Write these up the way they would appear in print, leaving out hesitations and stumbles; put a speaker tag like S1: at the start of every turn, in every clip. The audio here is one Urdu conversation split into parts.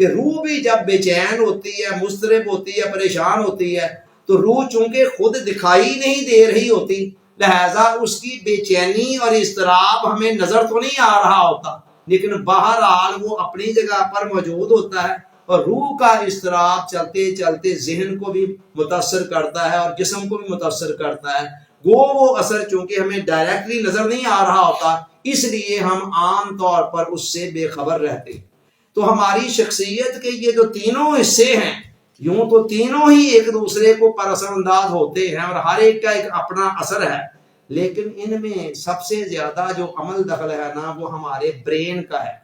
S1: کہ روح بھی جب بے چین ہوتی ہے، مضطرب ہوتی ہے، پریشان ہوتی ہے، تو روح چونکہ خود دکھائی نہیں دے رہی ہوتی، لہذا اس کی بے چینی اور اضطراب ہمیں نظر تو نہیں آ رہا ہوتا، لیکن بہرحال وہ اپنی جگہ پر موجود ہوتا ہے، اور روح کا اضطراب چلتے چلتے ذہن کو بھی متاثر کرتا ہے اور جسم کو بھی متاثر کرتا ہے۔ وہ اثر چونکہ ہمیں ڈائریکٹلی نظر نہیں آ رہا ہوتا، اس لیے ہم عام طور پر اس سے بے خبر رہتے ہیں۔ تو ہماری شخصیت کے یہ جو تینوں حصے ہیں، یوں تو تینوں ہی ایک دوسرے کو پر اثر انداز ہوتے ہیں اور ہر ایک کا ایک اپنا اثر ہے، لیکن ان میں سب سے زیادہ جو عمل دخل ہے نا، وہ ہمارے برین کا ہے۔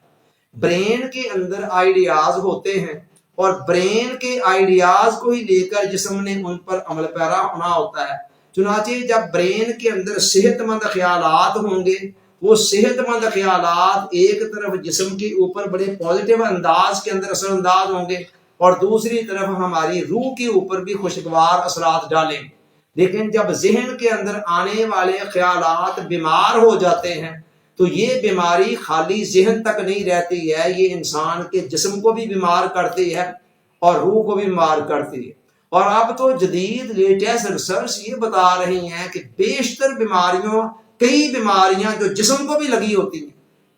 S1: برین کے اندر آئیڈیاز ہوتے ہیں، اور برین کے آئیڈیاز کو ہی لے کر جسم نے ان پر عمل پیرا ہونا ہوتا ہے۔ چنانچہ جب برین کے اندر صحت مند خیالات ہوں گے، وہ صحت مند خیالات ایک طرف جسم کے اوپر بڑے پازیٹیو انداز کے اندر اثر انداز ہوں گے، اور دوسری طرف ہماری روح کے اوپر بھی خوشگوار اثرات ڈالیں گے۔ لیکن جب ذہن کے اندر آنے والے خیالات بیمار ہو جاتے ہیں، تو یہ بیماری خالی ذہن تک نہیں رہتی ہے، یہ انسان کے جسم کو بھی بیمار کرتی ہے اور روح کو بھی بیمار کرتی ہے۔ اور اب تو جدید لیٹسٹ ریسرچ یہ بتا رہی ہیں کہ بیشتر کئی بیماریاں جو جسم کو بھی لگی ہوتی ہیں،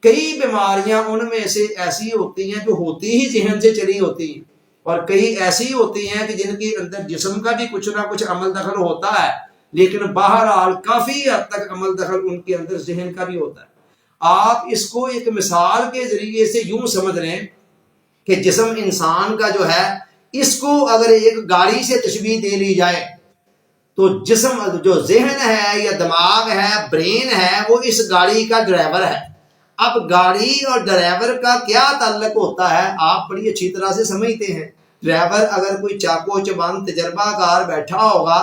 S1: کئی بیماریاں ان میں سے ایسی ہوتی ہیں جو ہوتی ہی ذہن سے چلی ہوتی ہیں، اور کئی ایسی ہوتی ہیں کہ جن کے اندر جسم کا بھی کچھ نہ کچھ عمل دخل ہوتا ہے، لیکن بہرحال کافی حد تک عمل دخل ان کے اندر ذہن کا بھی ہوتا ہے۔ آپ اس کو ایک مثال کے ذریعے سے یوں سمجھ لیں کہ جسم انسان کا جو ہے، اس کو اگر ایک گاڑی سے تشبیہ دے لی جائے، تو جسم جو ذہن ہے یا دماغ ہے، برین ہے، وہ اس گاڑی کا ڈرائیور ہے۔ اب گاڑی اور ڈرائیور کا کیا تعلق ہوتا ہے، آپ بڑی اچھی طرح سے سمجھتے ہیں۔ ڈرائیور اگر کوئی چاقو چبند تجربہ کار بیٹھا ہوگا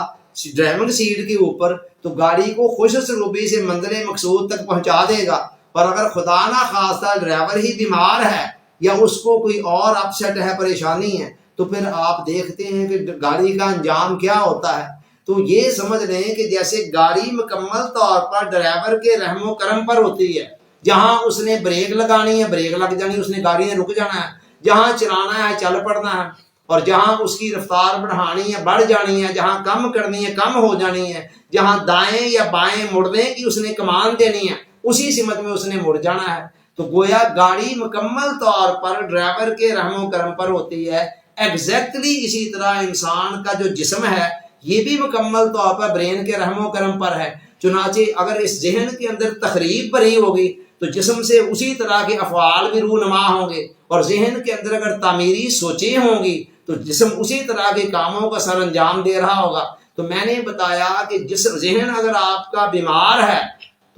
S1: ڈرائیونگ سیٹ کے اوپر، تو گاڑی کو خوش اسلوبی سے منزل مقصود تک پہنچا دے گا۔ اور اگر خدا نہ خواستہ ڈرائیور ہی بیمار ہے یا اس کو کوئی اور اپسیٹ ہے، پریشانی ہے، تو پھر آپ دیکھتے ہیں کہ گاڑی کا انجام کیا ہوتا ہے۔ تو یہ سمجھ لیں کہ جیسے گاڑی مکمل طور پر ڈرائیور کے رحم و کرم پر ہوتی ہے، جہاں اس نے بریک لگانی ہے بریک لگ جانی، اس نے گاڑی نے رک جانا ہے، جہاں چلانا ہے چل پڑنا ہے، اور جہاں اس کی رفتار بڑھانی ہے بڑھ جانی ہے، جہاں کم کرنی ہے کم ہو جانی ہے، جہاں دائیں یا بائیں مڑنے کی اس نے کمان دینی ہے، اسی سمت میں اس نے مڑ جانا ہے۔ تو گویا گاڑی مکمل طور پر ڈرائیور کے رحم و کرم پر ہوتی ہے۔ ایگزیکٹلی اسی طرح انسان کا جو جسم ہے، یہ بھی مکمل طور پر برین کے رحم و کرم پر ہے۔ چنانچہ اگر اس ذہن کے اندر تخریب بھری ہوگی تو جسم سے اسی طرح کے افعال بھی رونما ہوں گے، اور ذہن کے اندر اگر تعمیری سوچیں ہوں گی تو جسم اسی طرح کے کاموں کا سر انجام دے رہا ہوگا۔ تو میں نے بتایا کہ ذہن اگر آپ کا بیمار ہے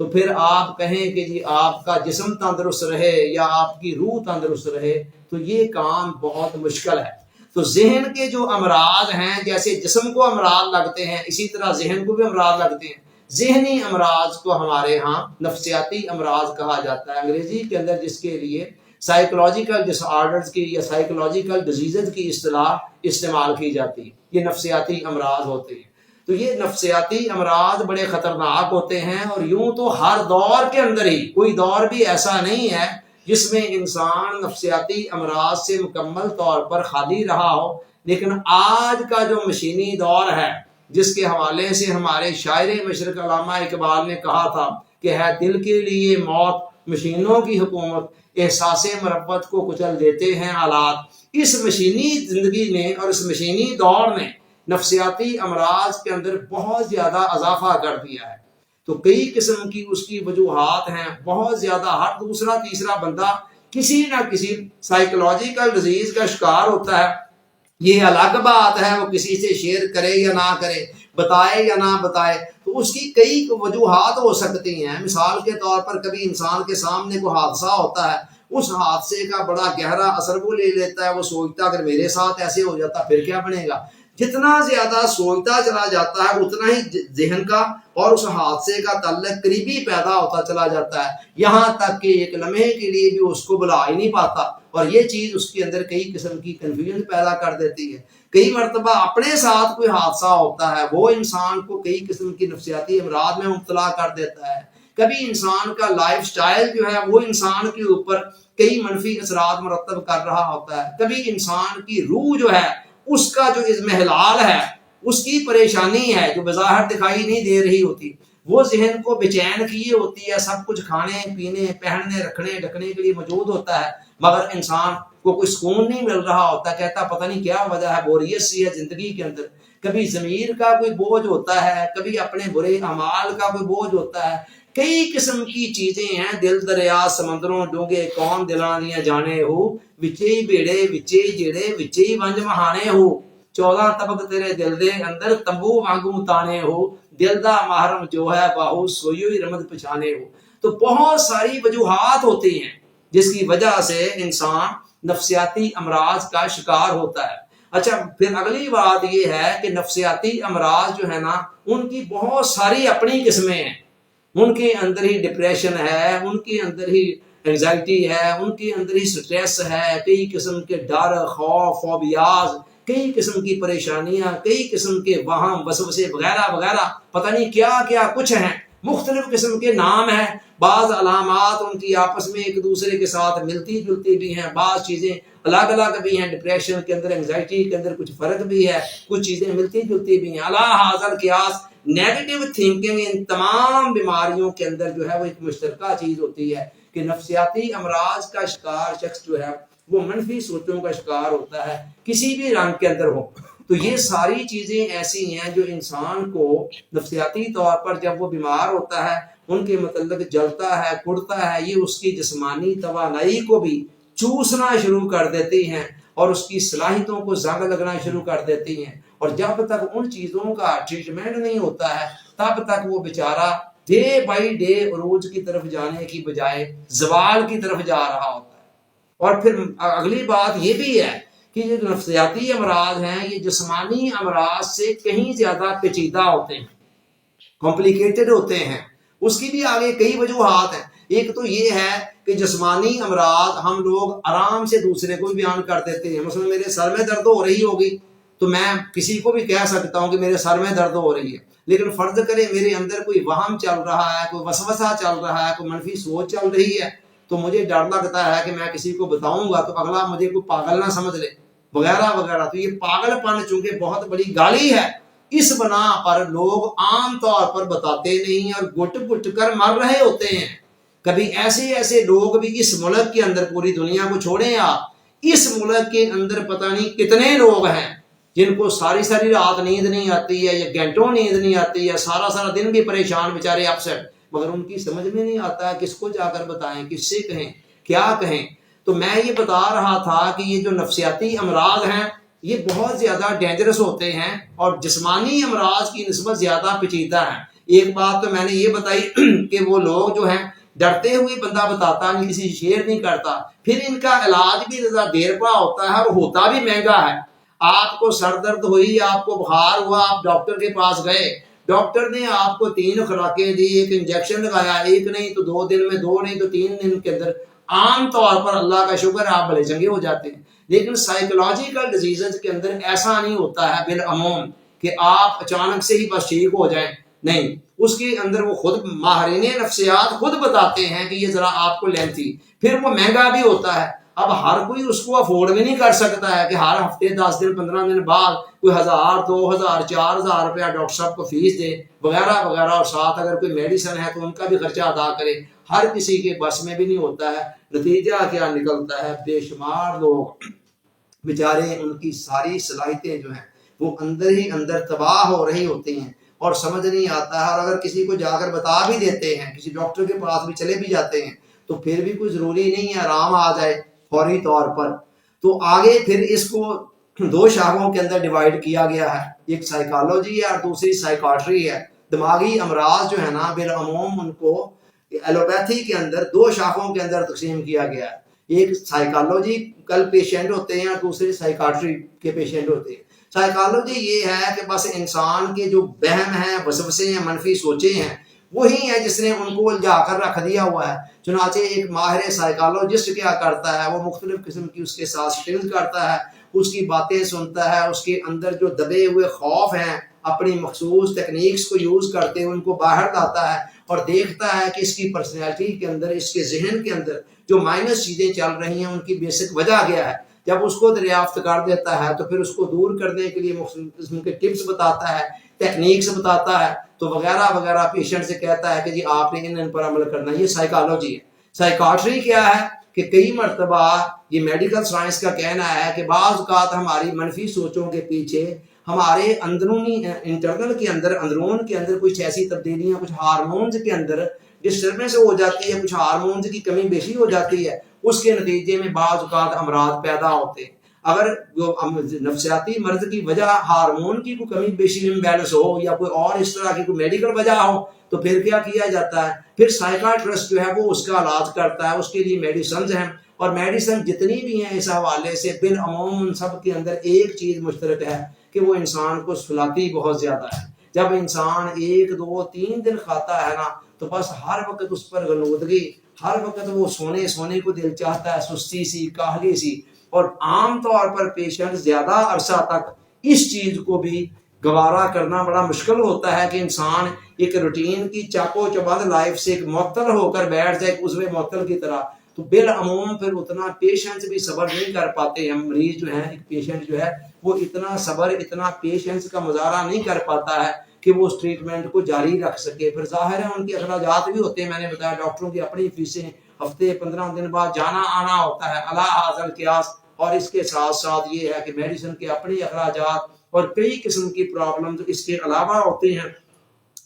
S1: تو پھر آپ کہیں کہ جی آپ کا جسم تندرست رہے یا آپ کی روح تندرست رہے، تو یہ کام بہت مشکل ہے۔ تو ذہن کے جو امراض ہیں، جیسے جسم کو امراض لگتے ہیں، اسی طرح ذہن کو بھی امراض لگتے ہیں۔ ذہنی امراض کو ہمارے ہاں نفسیاتی امراض کہا جاتا ہے، انگریزی کے اندر جس کے لیے سائیکولوجیکل ڈس آرڈرز کی یا سائیکولوجیکل ڈیزیزز کی اصطلاح استعمال کی جاتی ہے۔ یہ نفسیاتی امراض ہوتے ہیں۔ تو یہ نفسیاتی امراض بڑے خطرناک ہوتے ہیں، اور یوں تو ہر دور کے اندر ہی کوئی دور بھی ایسا نہیں ہے جس میں انسان نفسیاتی امراض سے مکمل طور پر خالی رہا ہو، لیکن آج کا جو مشینی دور ہے، جس کے حوالے سے ہمارے شاعر مشرق علامہ اقبال نے کہا تھا کہ ہے دل کے لیے موت مشینوں کی حکومت، احساس مربت کو کچل دیتے ہیں آلات۔ اس مشینی زندگی نے اور اس مشینی دور نے نفسیاتی امراض کے اندر بہت زیادہ اضافہ کر دیا ہے۔ تو کئی قسم کی اس کی وجوہات ہیں، بہت زیادہ، ہر دوسرا تیسرا بندہ کسی نہ کسی سائیکولوجیکل ڈیزیز کا شکار ہوتا ہے۔ یہ الگ بات ہے وہ کسی سے شیئر کرے یا نہ کرے، بتائے یا نہ بتائے، تو اس کی کئی وجوہات ہو سکتی ہیں۔ مثال کے طور پر کبھی انسان کے سامنے کوئی حادثہ ہوتا ہے، اس حادثے کا بڑا گہرا اثر وہ لے لیتا ہے، وہ سوچتا اگر میرے ساتھ ایسے ہو جاتا پھر کیا بنے گا۔ جتنا زیادہ سوچتا چلا جاتا ہے اتنا ہی ذہن کا اور اس حادثے کا تعلق قریبی پیدا ہوتا چلا جاتا ہے، یہاں تک کہ ایک لمحے کے لیے بھی اس کو بلا ہی نہیں پاتا، اور یہ چیز اس کے اندر کئی قسم کی کنفیوژن پیدا کر دیتی ہے۔ کئی مرتبہ اپنے ساتھ کوئی حادثہ ہوتا ہے، وہ انسان کو کئی قسم کی نفسیاتی امراض میں مبتلا کر دیتا ہے۔ کبھی انسان کا لائف سٹائل جو ہے وہ انسان کے اوپر کئی منفی اثرات مرتب کر رہا ہوتا ہے، کبھی انسان کی روح جو ہے اس کا جو اضمحلال ہے، اس کی پریشانی ہے جو بظاہر دکھائی نہیں دے رہی ہوتی، وہ ذہن کو بے چین کیے ہوتی ہے، سب کچھ کھانے پینے پہننے رکھنے ڈھکنے کے لیے موجود ہوتا ہے، مگر انسان کو کوئی سکون نہیں مل رہا ہوتا، کہتا پتہ نہیں کیا وجہ ہے، بوریت سی ہے زندگی کے اندر، کبھی ضمیر کا کوئی بوجھ ہوتا ہے، کبھی اپنے برے اعمال کا کوئی بوجھ ہوتا ہے، کئی قسم کی چیزیں ہیں، دل دریا سمندروں ڈونگے کون دلاں دیاں جانے ہو، وچے بیڑے وچے جڑے وچے ونج مہانے ہو، 14 طبق تیرے دل دے اندر تمبو وانگوں تانے ہو، دل دا محرم جو ہے باہو سوئیو ہی رمد پچھانے ہو۔ تو بہت ساری وجوہات ہوتی ہیں جس کی وجہ سے انسان نفسیاتی امراض کا شکار ہوتا ہے۔ اچھا پھر اگلی بات یہ ہے کہ نفسیاتی امراض جو ہے نا ان کی بہت ساری اپنی قسمیں ہیں، ان کے اندر ہی ڈپریشن ہے، ان کے اندر ہی انگزائٹی ہے، ان کے اندر ہی سٹریس ہے، کئی قسم کے ڈر خوف فوبیاز، کئی قسم کی پریشانیاں، کئی قسم کے وہم وسوسے وغیرہ وغیرہ، پتہ نہیں کیا کیا کچھ ہیں، مختلف قسم کے نام ہیں، بعض علامات ان کی آپس میں ایک دوسرے کے ساتھ ملتی جلتی بھی ہیں، بعض چیزیں الگ الگ بھی ہیں، ڈپریشن کے اندر انگزائٹی کے اندر کچھ فرق بھی ہے، کچھ چیزیں ملتی جلتی بھی ہیں، علی حاضر قیاس نیگیٹو تھنکنگ ان تمام بیماریوں کے اندر جو ہے وہ ایک مشترکہ چیز ہوتی ہے کہ نفسیاتی امراض کا شکار شخص جو ہے وہ منفی سوچوں کا شکار ہوتا ہے کسی بھی رنگ کے اندر ہو۔ تو یہ ساری چیزیں ایسی ہیں جو انسان کو نفسیاتی طور پر جب وہ بیمار ہوتا ہے ان کے متعلق جلتا ہے کڑتا ہے، یہ اس کی جسمانی توانائی کو بھی چوسنا شروع کر دیتی ہیں اور اس کی صلاحیتوں کو زنگ لگنا شروع کر دیتی ہیں، اور جب تک ان چیزوں کا ٹریٹمنٹ نہیں ہوتا ہے تب تک وہ بیچارہ ڈے بائی ڈے عروج کی طرف جانے کی بجائے زوال کی طرف جا رہا ہوتا ہے۔ اور پھر اگلی بات یہ بھی ہے کہ یہ نفسیاتی امراض ہیں یہ جسمانی امراض سے کہیں زیادہ پیچیدہ ہوتے ہیں، کمپلیکیٹڈ ہوتے ہیں، اس کی بھی آگے کئی وجوہات ہیں۔ ایک تو یہ ہے کہ جسمانی امراض ہم لوگ آرام سے دوسرے کو بھی بیان کر دیتے ہیں، مثلا میرے سر میں درد ہو رہی ہوگی تو میں کسی کو بھی کہہ سکتا ہوں کہ میرے سر میں درد ہو رہی ہے، لیکن فرض کرے میرے اندر کوئی وہم چل رہا ہے، کوئی وسوسہ چل رہا ہے، کوئی منفی سوچ چل رہی ہے، تو مجھے ڈر لگتا ہے کہ میں کسی کو بتاؤں گا تو اگلا مجھے کوئی پاگل نہ سمجھ لے وغیرہ وغیرہ۔ تو یہ پاگل پن چونکہ بہت بڑی گالی ہے، اس بنا پر لوگ عام طور پر بتاتے نہیں اور گٹ گٹ کر مر رہے ہوتے ہیں۔ کبھی ایسے لوگ بھی اس ملک کے اندر، پوری دنیا کو چھوڑیں آپ، اس ملک کے اندر پتہ نہیں کتنے لوگ ہیں جن کو ساری رات نیند نہیں آتی ہے یا گھنٹوں نیند نہیں آتی ہے، سارا دن بھی پریشان بیچارے اپسیٹ، مگر ان کی سمجھ میں نہیں آتا ہے کس کو جا کر بتائیں، کس سے کہیں، کیا کہیں۔ تو میں یہ بتا رہا تھا کہ یہ جو نفسیاتی امراض ہیں یہ بہت زیادہ ڈینجرس ہوتے ہیں اور جسمانی امراض کی نسبت زیادہ پیچیدہ ہیں۔ ایک بات تو میں نے یہ بتائی کہ وہ لوگ جو ہیں ڈرتے ہوئے بندہ بتاتا نہیں، کسی شیئر نہیں کرتا، پھر ان کا علاج بھی زیادہ دیر پا ہوتا ہے اور ہوتا بھی مہنگا ہے۔ آپ کو سر درد ہوئی، آپ کو بخار ہوا، آپ ڈاکٹر کے پاس گئے، ڈاکٹر نے آپ کو 3 خوراکیں دی، ایک انجیکشن لگایا، ایک نہیں تو 2 دن میں، 2 نہیں تو 3 دن کے اندر عام طور پر اللہ کا شکر ہے آپ بھلے چنگے ہو جاتے ہیں۔ لیکن سائیکولوجیکل ڈیزیزز کے اندر ایسا نہیں ہوتا ہے بالعموم کہ آپ اچانک سے ہی بس ٹھیک ہو جائیں، نہیں، اس کے اندر وہ خود ماہرین نفسیات خود بتاتے ہیں کہ یہ ذرا آپ کو لینتھی، پھر وہ مہنگا بھی ہوتا ہے۔ اب ہر کوئی اس کو افورڈ بھی نہیں کر سکتا ہے کہ ہر ہفتے 10 دن 15 دن بعد کوئی 1000 2000 4000 روپیہ ڈاکٹر صاحب کو فیس دے وغیرہ وغیرہ، اور ساتھ اگر کوئی میڈیسن ہے تو ان کا بھی خرچہ ادا کرے، ہر کسی کے بس میں بھی نہیں ہوتا ہے۔ نتیجہ کیا نکلتا ہے، بے شمار لوگ بیچارے ان کی ساری صلاحیتیں جو ہیں وہ اندر ہی اندر تباہ ہو رہی ہوتی ہیں اور سمجھ نہیں آتا ہے، اور اگر کسی کو جا کر بتا بھی دیتے ہیں، کسی ڈاکٹر کے پاس بھی چلے بھی جاتے ہیں تو پھر بھی کوئی ضروری نہیں ہے آرام آ جائے فوری طور پر۔ تو آگے پھر اس کو 2 شاخوں کے اندر ڈیوائیڈ کیا گیا ہے، ایک سائیکالوجی ہے اور دوسری سائیکاٹری ہے۔ دماغی امراض جو ہے نا بالعموم ان کو ایلوپیتھی کے اندر 2 شاخوں کے اندر تقسیم کیا گیا ہے، ایک سائیکالوجیکل پیشنٹ ہوتے ہیں اور دوسرے سائیکاٹری کے پیشنٹ ہوتے ہیں۔ سائیکالوجی یہ ہے کہ بس انسان کے جو وہم ہیں، وسوسے ہیں، منفی سوچیں ہیں، وہی ہے جس نے ان کو الجھا کر رکھ دیا ہوا ہے۔ چنانچہ ایک ماہر سائیکالوجسٹ کیا کرتا ہے، وہ مختلف قسم کی اس کے ساتھ سٹنگ کرتا ہے، اس کی باتیں سنتا ہے، اس کے اندر جو دبے ہوئے خوف ہیں اپنی مخصوص ٹیکنیکس کو یوز کرتے ہوئے ان کو باہر لاتا ہے، اور دیکھتا ہے کہ اس کی پرسنالٹی کے اندر، اس کے ذہن کے اندر جو مائنس چیزیں چل رہی ہیں ان کی بیسک وجہ کیا ہے، جب اس کو دریافت کر دیتا ہے تو پھر اس کو دور کرنے کے لیے مختلف قسم کے ٹپس بتاتا ہے، ٹیکنیکس بتاتا ہے، تو وغیرہ وغیرہ پیشنٹ سے کہتا ہے کہ جی آپ نے ان پر عمل کرنا ہے۔ یہ سائیکالوجی ہے۔ سائیکاٹری کیا ہے کہ کئی مرتبہ یہ میڈیکل سائنس کا کہنا ہے کہ بعض اوقات ہماری منفی سوچوں کے پیچھے ہمارے اندرونی انٹرنل کے اندر، اندرون کے اندر کچھ ایسی تبدیلیاں، کچھ ہارمونز کے اندر ڈسٹربنس ہو جاتی ہے، کچھ ہارمونز کی کمی بیشی ہو جاتی ہے، اس کے نتیجے میں بعض اوقات امراض پیدا ہوتے ہیں۔ اگر جو نفسیاتی مرض کی وجہ ہارمون کی کوئی کمی بیشی امبیلنس ہو یا کوئی اور اس طرح کی کوئی میڈیکل وجہ ہو تو پھر کیا کیا جاتا ہے، پھر سائیکاٹرسٹ جو ہے وہ اس کا علاج کرتا ہے، اس کے لیے میڈیسنز ہیں، اور میڈیسن جتنی بھی ہیں اس حوالے سے بالعموم ان سب کے اندر ایک چیز مشترک ہے کہ وہ انسان کو سلاتی بہت زیادہ ہے۔ جب انسان 1 2 3 دن کھاتا ہے نا تو بس ہر وقت اس پر غنودگی، ہر وقت وہ سونے کو دل چاہتا ہے، سستی سی، کاہلی سی، اور عام طور پر پیشنٹ زیادہ عرصہ تک اس چیز کو بھی گوارا کرنا بڑا مشکل ہوتا ہے کہ انسان ایک روٹین کی چاقو چبند لائف سے ایک معطل ہو کر بیٹھ جائے عضو معطل کی طرح، تو بالعموم پھر اتنا پیشنس بھی صبر نہیں کر پاتے ہیں۔ مریض جو ہے، ایک پیشنٹ جو ہے وہ اتنا صبر، اتنا پیشنس کا مظاہرہ نہیں کر پاتا ہے کہ وہ اس ٹریٹمنٹ کو جاری رکھ سکے۔ پھر ظاہر ہے ان کے اخراجات بھی ہوتے ہیں، میں نے بتایا ڈاکٹروں کی اپنی فیسیں، ہفتے 15 دن بعد جانا آنا ہوتا ہے، اللہ حاصل قیاس، اور اس کے ساتھ ساتھ یہ ہے کہ میڈیسن کے اپنے اخراجات اور کئی قسم کی پرابلم اس کے علاوہ ہوتے ہیں۔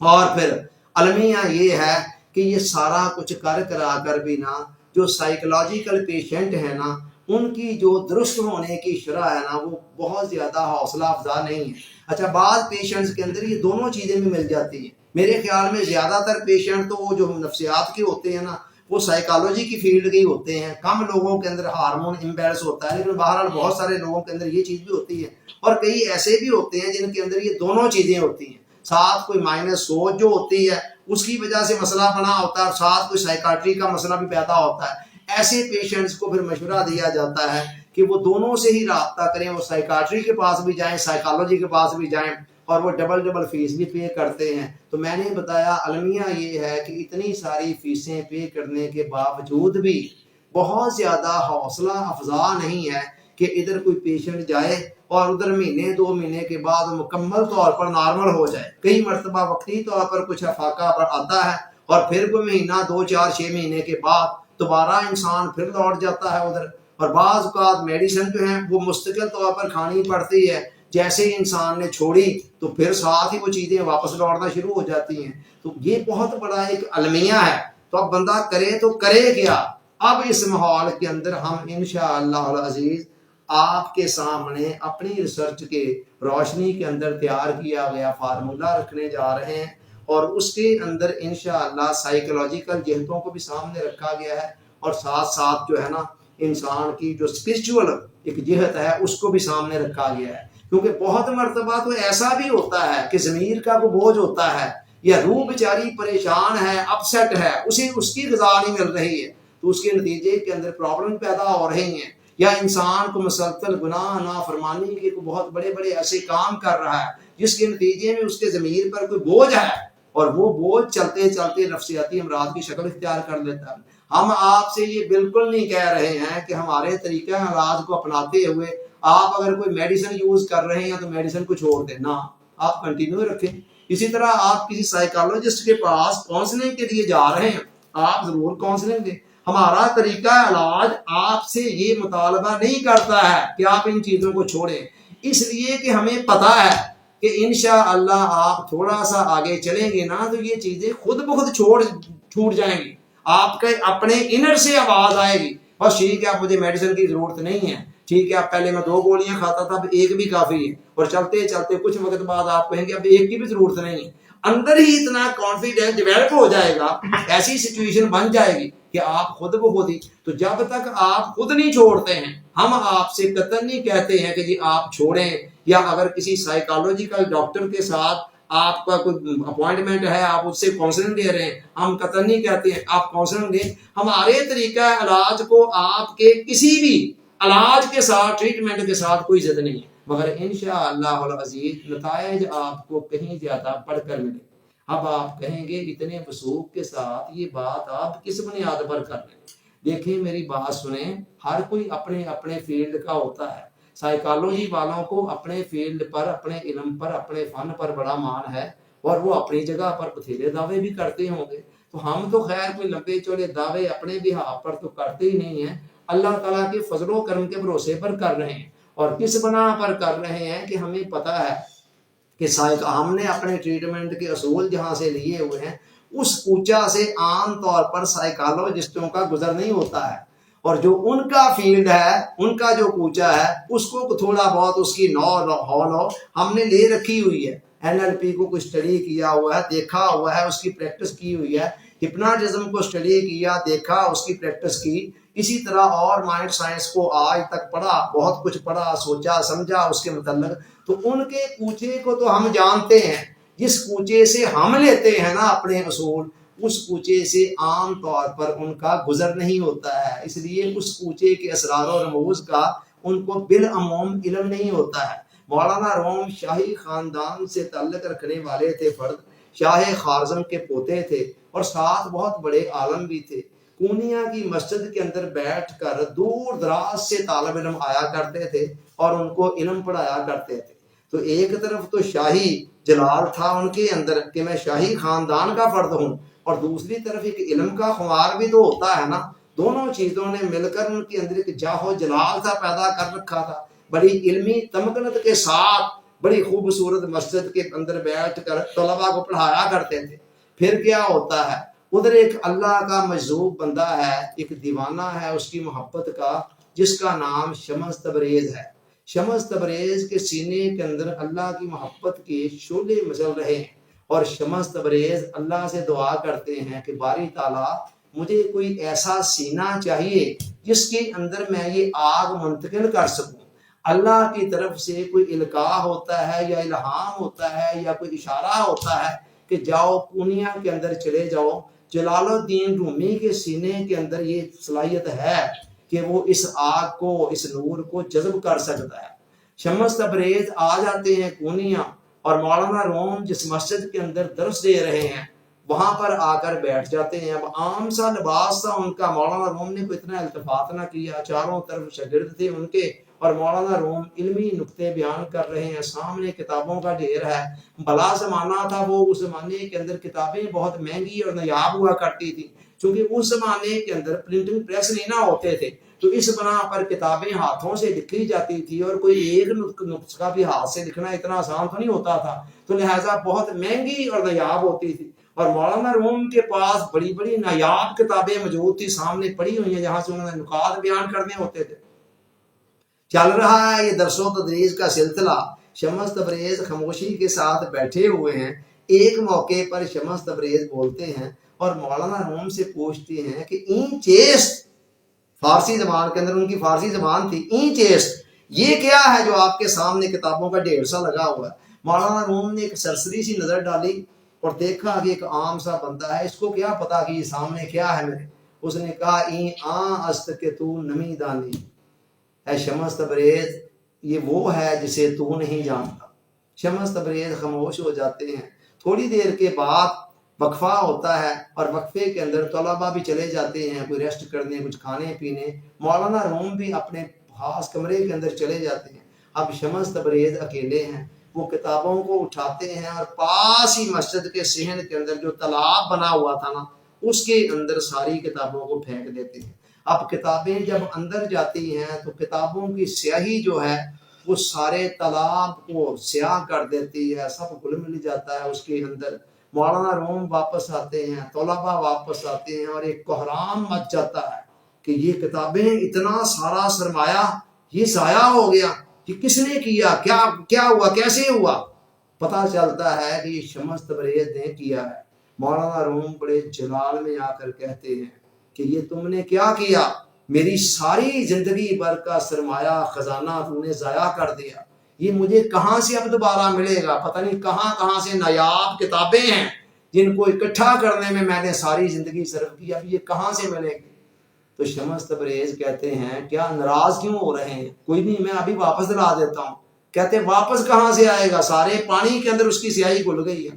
S1: اور پھر المیہ یہ ہے کہ یہ سارا کچھ کرا کر بھی نا جو سائیکولوجیکل پیشنٹ ہے نا ان کی جو درست ہونے کی شرح ہے نا وہ بہت زیادہ حوصلہ افزا نہیں ہے۔ اچھا، بعض پیشنٹس کے اندر یہ دونوں چیزیں بھی مل جاتی ہیں۔ میرے خیال میں زیادہ تر پیشنٹ تو وہ جو نفسیات کے ہوتے ہیں نا وہ سائیکالوجی کی فیلڈ کے ہی ہوتے ہیں، کم لوگوں کے اندر ہارمون امبیلنس ہوتا ہے، لیکن بہرحال بہت سارے لوگوں کے اندر یہ چیز بھی ہوتی ہے، اور کئی ایسے بھی ہوتے ہیں جن کے اندر یہ دونوں چیزیں ہوتی ہیں، ساتھ کوئی مائنس سوچ جو ہوتی ہے اس کی وجہ سے مسئلہ بنا ہوتا ہے، ساتھ کوئی سائیکاٹری کا مسئلہ بھی پیدا ہوتا ہے۔ ایسے پیشنٹس کو پھر مشورہ دیا جاتا ہے کہ وہ دونوں سے ہی رابطہ کریں، وہ سائیکاٹری کے پاس بھی جائیں، سائیکالوجی کے پاس بھی جائیں، اور وہ ڈبل فیس بھی پے کرتے ہیں۔ تو میں نے بتایا المیہ یہ ہے کہ اتنی ساری فیسیں پے کرنے کے باوجود بھی بہت زیادہ حوصلہ افزا نہیں ہے کہ ادھر کوئی پیشنٹ جائے اور ادھر مہینے 2 مہینے کے بعد مکمل طور پر نارمل ہو جائے۔ کئی مرتبہ وقتی طور پر کچھ افاقہ پر آتا ہے اور پھر کوئی مہینہ 2 4 6 مہینے کے بعد دوبارہ انسان پھر لوٹ جاتا ہے ادھر، اور بعض اوقات میڈیسن جو ہیں وہ مستقل طور پر کھانی پڑتی ہے، جیسے ہی انسان نے چھوڑی تو پھر ساتھ ہی وہ چیزیں واپس لوٹنا شروع ہو جاتی ہیں۔ تو یہ بہت بڑا ایک المیہ ہے۔ تو اب بندہ کرے تو کرے کیا؟ اب اس ماحول کے اندر ہم انشاءاللہ العزیز آپ کے سامنے اپنی ریسرچ کے روشنی کے اندر تیار کیا گیا فارمولہ رکھنے جا رہے ہیں، اور اس کے اندر انشاءاللہ سائیکولوجیکل جہتوں کو بھی سامنے رکھا گیا ہے، اور ساتھ ساتھ جو ہے نا انسان کی جو اسپرچول ایک جہت ہے اس کو بھی سامنے رکھا گیا ہے۔ کیونکہ بہت مرتبہ تو ایسا بھی ہوتا ہے کہ ضمیر کا کوئی بوجھ ہوتا ہے یا روح بیچاری پریشان ہے، اپسیٹ ہے، اسے اس کی غذا نہیں مل رہی ہے، تو اس کے نتیجے کے اندر پرابلم پیدا ہو رہی ہیں، یا انسان کو مسلسل گناہ نافرمانی کے بہت بڑے ایسے کام کر رہا ہے جس کے نتیجے میں اس کے ضمیر پر کوئی بوجھ ہے، اور وہ بوجھ چلتے چلتے نفسیاتی امراض کی شکل اختیار کر لیتا ہے۔ ہم آپ سے یہ بالکل نہیں کہہ رہے ہیں کہ ہمارے طریقہ علاج کو اپناتے ہوئے آپ اگر کوئی میڈیسن یوز کر رہے ہیں تو میڈیسن کو چھوڑ دیں، نہ، آپ کنٹینیو رکھیں۔ اسی طرح آپ کسی سائیکالوجسٹ کے پاس کاؤنسلنگ کے لیے جا رہے ہیں، آپ ضرور کاؤنسلنگ دیں۔ ہمارا طریقہ علاج آپ سے یہ مطالبہ نہیں کرتا ہے کہ آپ ان چیزوں کو چھوڑیں، اس لیے کہ ہمیں پتا ہے کہ انشاءاللہ آپ تھوڑا سا آگے چلیں گے نا تو یہ چیزیں خود بخود چھوٹ جائیں گی، آپ کے اپنے انر سے آواز آئے گی، بس ٹھیک ہے اب مجھے میڈیسن کی ضرورت نہیں ہے، ٹھیک ہے اب پہلے میں 2 گولیاں کھاتا تھا اب 1 بھی کافی ہے، اور چلتے چلتے کچھ وقت بعد آپ کہیں گے اب 1 کی بھی ضرورت نہیں ہے۔ اندر ہی اتنا کانفیڈینس ڈیولپ ہو جائے گا، ایسی سچویشن بن جائے گی کہ آپ خود بخود ہی، تو جب تک آپ خود نہیں چھوڑتے ہیں ہم آپ سے قطعاً نہیں کہتے ہیں کہ جی آپ چھوڑیں، یا اگر کسی سائیکالوجیکل ڈاکٹر کے ساتھ آپ کا کوئی اپوائنٹمنٹ ہے آپ اس سے کاؤنسلنگ دے رہے ہیں، ہم قطعاً نہیں کہتے ہیں آپ کاؤنسلنگ دیں۔ ہمارے طریقہ علاج کو آپ کے کسی بھی علاج کے ساتھ، ٹریٹمنٹ کے ساتھ کوئی ضد نہیں ہے، مگر انشاءاللہ العزیز نتائج آپ کو کہیں زیادہ بڑھ کر ملے۔ اب آپ کہیں گے اتنے وثوق کے ساتھ یہ بات آپ کس بنیاد پر کر رہے ہیں؟ دیکھیں میری بات سنیں، ہر کوئی اپنے اپنے فیلڈ کا ہوتا ہے۔ سائیکالوجی والوں کو اپنے فیلڈ پر، اپنے علم پر، اپنے فن پر بڑا مان ہے، اور وہ اپنی جگہ پر بتھیرے دعوے بھی کرتے ہوں گے۔ تو ہم تو خیر کوئی لمبے چوڑے دعوے اپنے بہاف پر تو کرتے ہی نہیں ہیں، اللہ تعالیٰ کے فضل و کرم کے بھروسے پر کر رہے ہیں۔ اور کس بنا پر کر رہے ہیں کہ ہمیں پتہ ہے کہ ہم نے اپنے ٹریٹمنٹ کے اصول جہاں سے لیے ہوئے ہیں اس کوچا سے عام طور پر سائیکالوجسٹوں کا گزر نہیں ہوتا ہے، اور جو ان کا فیلڈ ہے، ان کا جو کوچا ہے، اس کو تھوڑا بہت اس کی نو ہم نے لے رکھی ہوئی ہے۔ NLP کو کچھ اسٹڈی کیا ہوا ہے، دیکھا ہوا ہے، اس کی پریکٹس کی ہوئی ہے۔ ہپناٹزم کو اسٹڈی کیا، دیکھا، اس کی پریکٹس کی۔ اسی طرح اور مائنڈ سائنس کو آج تک پڑھا، بہت کچھ پڑھا، سوچا سمجھا اس کے متعلق۔ تو ان کے کوچے کو تو ہم جانتے ہیں، جس کوچے سے ہم لیتے ہیں نا اپنے اصول، اس کوچے سے عام طور پر ان کا گزر نہیں ہوتا ہے۔ اس لیے اس کوچے کے اسرار و رموز کا ان کو بالعموم علم نہیں ہوتا ہے۔ مولانا روم شاہی خاندان سے تعلق رکھنے والے تھے فرد، شاہ خارزم کے پوتے تھے، اور ساتھ بہت بڑے عالم بھی تھے۔ کونیا کی مسجد کے اندر بیٹھ کر دور دراز سے طالب علم آیا کرتے تھے اور ان کو علم پڑھایا کرتے تھے۔ تو ایک طرف تو شاہی جلال تھا ان کے اندر کہ میں شاہی خاندان کا فرد ہوں، اور دوسری طرف ایک علم کا خمار بھی تو ہوتا ہے نا۔ دونوں چیزوں نے مل کر ان کے اندر ایک جاہ و جلال سا پیدا کر رکھا تھا۔ بڑی علمی تمکنت کے ساتھ بڑی خوبصورت مسجد کے اندر بیٹھ کر طلباء کو پڑھایا کرتے تھے۔ پھر کیا ہوتا ہے، ادھر ایک اللہ کا مجذوب بندہ ہے، ایک دیوانہ ہے اس کی محبت کا، جس کا نام شمس تبریز ہے۔ شمس تبریز کے سینے کے اندر اللہ کی محبت کے شعلے مچل رہے ہیں، اور شمس تبریز اللہ سے دعا کرتے ہیں کہ باری تعالیٰ مجھے کوئی ایسا سینہ چاہیے جس کے اندر میں یہ آگ منتقل کر سکوں۔ اللہ کی طرف سے کوئی القاء ہوتا ہے یا الہام ہوتا ہے یا کوئی اشارہ ہوتا ہے کہ جاؤ کونیا کے اندر چلے جاؤ۔ جلال الدین رومی کے سینے کے اندر یہ صلاحیت ہے کہ وہ اس آگ کو، اس نور کو جذب کر سکتا ہے۔ شمس تبریز آ جاتے ہیں کونیا، اور مولانا روم جس مسجد کے اندر درس دے رہے ہیں وہاں پر آ کر بیٹھ جاتے ہیں۔ اب عام سا لباس تھا ان کا، مولانا روم نے کوئی اتنا التفات نہ کیا، چاروں طرف شاگرد تھے ان کے، اور مولانا روم علمی نقطے بیان کر رہے ہیں، سامنے کتابوں کا ڈھیر ہے۔ بلا زمانہ تھا وہ، اس زمانے کے اندر کتابیں بہت مہنگی اور نایاب ہوا کرتی تھی، چونکہ اس زمانے کے اندر پرنٹنگ پریس نہیں نہ ہوتے تھے، تو اس بنا پر کتابیں ہاتھوں سے لکھی جاتی تھی، اور کوئی ایک نسخہ بھی ہاتھ سے لکھنا اتنا آسان تو نہیں ہوتا تھا، تو لہٰذا بہت مہنگی اور نایاب ہوتی تھی۔ اور مولانا روم کے پاس بڑی بڑی نایاب کتابیں موجود تھی، سامنے پڑھی ہوئی ہیں، جہاں سے انہوں نے نکات بیان کرنے ہوتے تھے۔ چل رہا ہے یہ درس و تدریس کا سلسلہ، شمس تبریز خاموشی کے ساتھ بیٹھے ہوئے ہیں۔ ایک موقع پر شمس تبریز بولتے ہیں اور مولانا روم سے پوچھتے ہیں کہ این چیست، فارسی زبان کے اندر ان کی فارسی زبان تھی، این چیست یہ کیا ہے جو آپ کے سامنے کتابوں کا ڈھیر سا لگا ہوا ہے؟ مولانا روم نے ایک سرسری سی نظر ڈالی اور دیکھا کہ ایک عام سا بندہ ہے، اس کو کیا پتا کہ یہ سامنے کیا ہے میرے۔ اس نے کہا این آن است کہ تو نمی دانی، اے شمس تبریز یہ وہ ہے جسے تو نہیں جانتا۔ شمس تبریز خاموش ہو جاتے ہیں۔ تھوڑی دیر کے بعد وقفہ ہوتا ہے، اور وقفے کے اندر طلباء بھی چلے جاتے ہیں کوئی ریسٹ کرنے، کچھ کھانے پینے، مولانا روم بھی اپنے خاص کمرے کے اندر چلے جاتے ہیں۔ اب شمس تبریز اکیلے ہیں، وہ کتابوں کو اٹھاتے ہیں اور پاس ہی مسجد کے صحن کے اندر جو تالاب بنا ہوا تھا نا، اس کے اندر ساری کتابوں کو پھینک دیتے ہیں۔ اب کتابیں جب اندر جاتی ہیں تو کتابوں کی سیاہی جو ہے وہ سارے تالاب کو سیاہ کر دیتی ہے، سب گل مل جاتا ہے اس کے اندر۔ مولانا روم واپس آتے ہیں، طلباء واپس آتے ہیں، اور ایک کوہرام مچ جاتا ہے کہ یہ کتابیں، اتنا سارا سرمایہ یہ ضائع ہو گیا، کہ کس نے کیا، کیا ہوا، کیسے ہوا؟ پتہ چلتا ہے کہ یہ شمس تبریز نے کیا ہے۔ مولانا روم بڑے جلال میں آ کر کہتے ہیں کہ یہ تم نے کیا کیا؟ میری ساری زندگی بھر کا سرمایہ خزانہ تم نے ضائع کر دیا، یہ مجھے کہاں سے اب دوبارہ ملے گا؟ پتہ نہیں کہاں سے نایاب کتابیں ہیں جن کو اکٹھا کرنے میں نے ساری زندگی صرف کی، اب یہ کہاں سے ملے گی؟ تو شمس تبریز کہتے ہیں کیا ناراض کیوں ہو رہے ہیں؟ کوئی نہیں، میں ابھی واپس دلا دیتا ہوں۔ کہتے واپس کہاں سے آئے گا؟ سارے پانی کے اندر اس کی سیاہی گل گئی ہے۔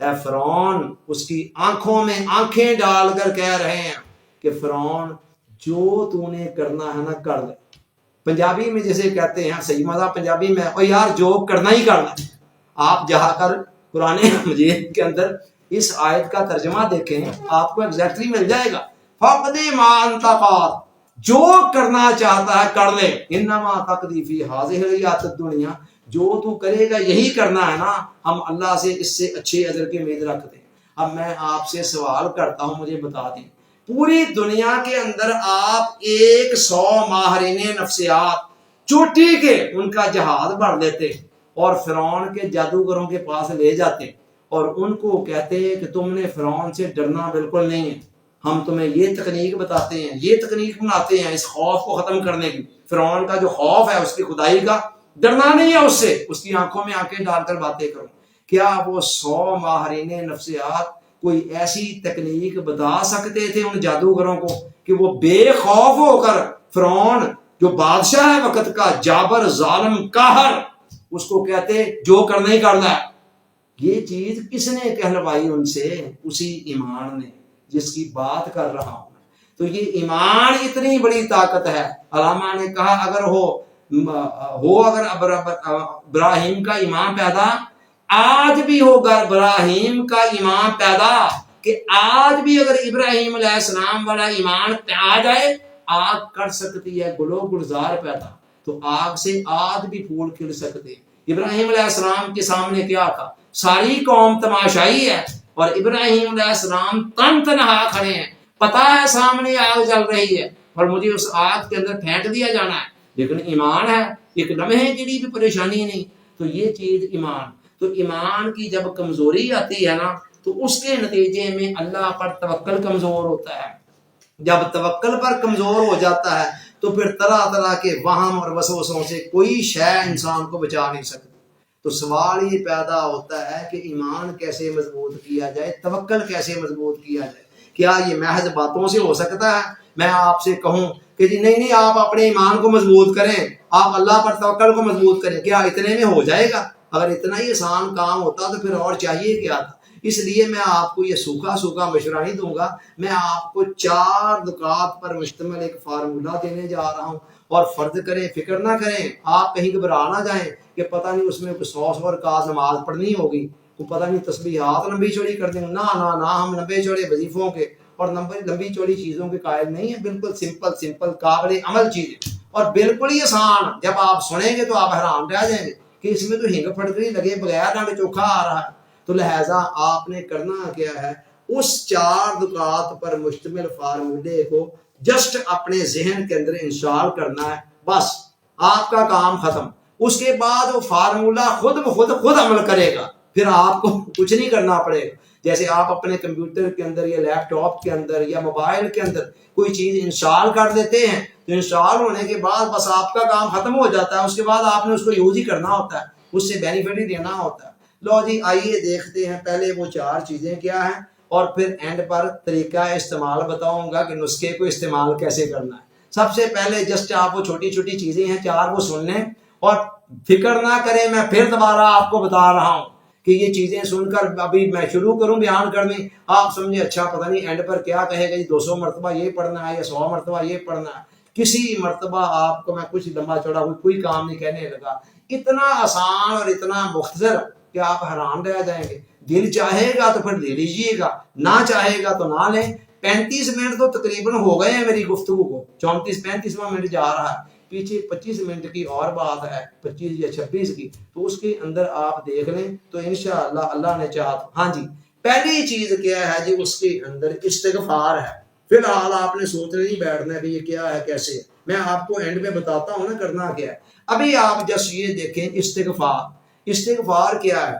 S1: اے فرعون اس کی آنکھوں میں آنکھیں ڈال کر کہہ رہے ہیں کہ فرعون جو تو نے کرنا ہے نا کر لے. پنجابی میں جیسے کہتے ہیں صحیح مزہ پنجابی میں او یار جو کرنا ہی کرنا. آپ جا کر قرآن مجید کے اندر اس آیت کا ترجمہ دیکھیں آپ کو ایگزیکٹلی مل جائے گا. فقد ما انت قاد، جو کرنا چاہتا ہے کر لے. انما تقضی فی ہذہ الحیات الدنیا، جو تو کرے گا یہی کرنا ہے نا. ہم اللہ سے اس سے اچھے اجر کی امید رکھتے ہیں. اب میں آپ سے سوال کرتا ہوں، مجھے بتا دیں پوری دنیا کے اندر آپ 100 ماہرین نفسیات چوٹی کے ان کا جہاز بھر لیتے اور فرعون کے جادوگروں کے پاس لے جاتے اور ان کو کہتے ہیں کہ تم نے فرعون سے ڈرنا بالکل نہیں ہے، ہم تمہیں یہ تکنیک بتاتے ہیں، یہ تکنیک بناتے ہیں اس خوف کو ختم کرنے کی. فرعون کا جو خوف ہے اس کی خدائی کا، ڈرنا نہیں ہے اس سے، اس کی آنکھوں میں آنکھیں ڈال کر باتیں کرو. کیا وہ 100 ماہرین نفسیات کوئی ایسی تکنیک بتا سکتے تھے ان جادوگروں کو کہ وہ بے خوف ہو کر فرعون جو بادشاہ ہے وقت کا، جابر ظالم قاہر، اس کو کہتے جو کرنا ہی کرنا ہے؟ یہ چیز کس نے کہلوائی ان سے؟ اسی ایمان نے جس کی بات کر رہا ہوں. تو یہ ایمان اتنی بڑی طاقت ہے. علامہ نے کہا اگر اگر ابراہیم کا ایمان پیدا، آج بھی ہوگا ابراہیم کا ایمان پیدا، کہ آج بھی اگر ابراہیم علیہ السلام والا ایمان آ جائے، آگ کر سکتی ہے گلو گلزار پیدا، تو آگ سے آج بھی پھول کھل سکتے ہیں. ابراہیم علیہ السلام کے سامنے کیا تھا؟ ساری قوم تماشائی ہے اور ابراہیم علیہ السلام تن تنہا کھڑے ہیں. پتا ہے سامنے آگ جل رہی ہے اور مجھے اس آگ کے اندر پھینک دیا جانا ہے، لیکن ایمان ہے، ایک لمحے کے لیے بھی پریشانی نہیں. تو یہ چیز ایمان. تو ایمان کی جب کمزوری آتی ہے نا تو اس کے نتیجے میں اللہ پر توکل کمزور ہوتا ہے. جب توکل پر کمزور ہو جاتا ہے تو پھر طرح طرح کے وہم اور وسوسوں سے کوئی شے انسان کو بچا نہیں سکتی. تو سوال یہ پیدا ہوتا ہے کہ ایمان کیسے مضبوط کیا جائے، توکل کیسے مضبوط کیا جائے. کیا یہ محض باتوں سے ہو سکتا ہے؟ میں آپ سے کہوں کہ جی نہیں آپ اپنے ایمان کو مضبوط کریں، آپ اللہ پر توکل کو مضبوط کریں، کیا اتنے میں ہو جائے گا؟ اگر اتنا ہی آسان کام ہوتا تو پھر اور چاہیے کیا تھا. اس لیے میں آپ کو یہ سوکھا مشورہ نہیں دوں گا، میں آپ کو 4 نکات پر مشتمل ایک فارمولہ دینے جا رہا ہوں. اور فرض کریں، فکر نہ کریں، آپ کہیں گھبرا نہ جائیں کہ پتہ نہیں اس میں کوئی 100 رکعت نماز پڑھنی ہوگی، تو پتہ نہیں تسبیحات لمبی چوڑی کر دیں. نہ ہم لمبے چوڑے وظیفوں کے اور لمبی چوڑی چیزوں کے قائل نہیں ہیں. بالکل سمپل قابل عمل چیزیں اور بالکل ہی آسان. جب آپ سنیں گے تو آپ حیران رہ جائیں گے کہ اس میں تو ہنگ پھٹکری لگے بغیر ڈانڈ چوکھا آ رہا ہے. تو لہٰذا آپ نے کرنا کیا ہے، اس 4 نکات پر مشتمل فارمولے کو جسٹ اپنے ذہن کے اندر انسٹال کرنا ہے، بس آپ کا کام ختم. اس کے بعد وہ فارمولہ خود عمل کرے گا، پھر آپ کو کچھ نہیں کرنا پڑے گا. جیسے آپ اپنے کمپیوٹر کے اندر یا لیپ ٹاپ کے اندر یا موبائل کے اندر کوئی چیز انسٹال کر دیتے ہیں تو انسٹال ہونے کے بعد بس آپ کا کام ختم ہو جاتا ہے. اس کے بعد آپ نے اس کو یوز ہی کرنا ہوتا ہے، اس سے بینیفٹ ہی دینا ہوتا ہے. لو جی آئیے دیکھتے ہیں پہلے وہ 4 چیزیں کیا ہیں اور پھر اینڈ پر طریقہ استعمال بتاؤں گا کہ نسخے کو استعمال کیسے کرنا ہے. سب سے پہلے جسٹ آپ وہ چھوٹی چیزیں ہیں 4 وہ سن لیں اور فکر نہ کریں. میں پھر دوبارہ آپ کو بتا رہا ہوں کہ یہ چیزیں سن کر ابھی میں شروع کروں بیان کرنے، آپ سمجھے اچھا پتہ نہیں اینڈ پر کیا کہے گا، 200 مرتبہ یہ پڑھنا ہے یا 100 مرتبہ یہ پڑھنا ہے. کسی مرتبہ آپ کو میں کچھ لمبا چوڑا کوئی کام نہیں کہنے لگا، اتنا آسان اور اتنا مختصر کہ آپ حیران رہ جائیں گے. دل چاہے گا تو پھر لے لیجیے گا، نہ چاہے گا تو نہ لیں. 35 منٹ تو تقریباً ہو گئے ہیں میری گفتگو کو، 34-35واں منٹ جا رہا ہے، پیچھے 25 منٹ کی اور بات ہے، 25 یا 26 کی، تو اس کے اندر آپ دیکھ لیں تو انشاءاللہ اللہ نے چاہا تو. ہاں جی، پہلی چیز کیا ہے جی، اس کے اندر استغفار ہے. فی الحال آپ نے سوچنے نہیں بیٹھنا ہے یہ کیا ہے کیسے ہے، میں آپ کو اینڈ میں بتاتا ہوں نا کرنا کیا ہے. ابھی آپ جس یہ دیکھیں استغفار کیا ہے.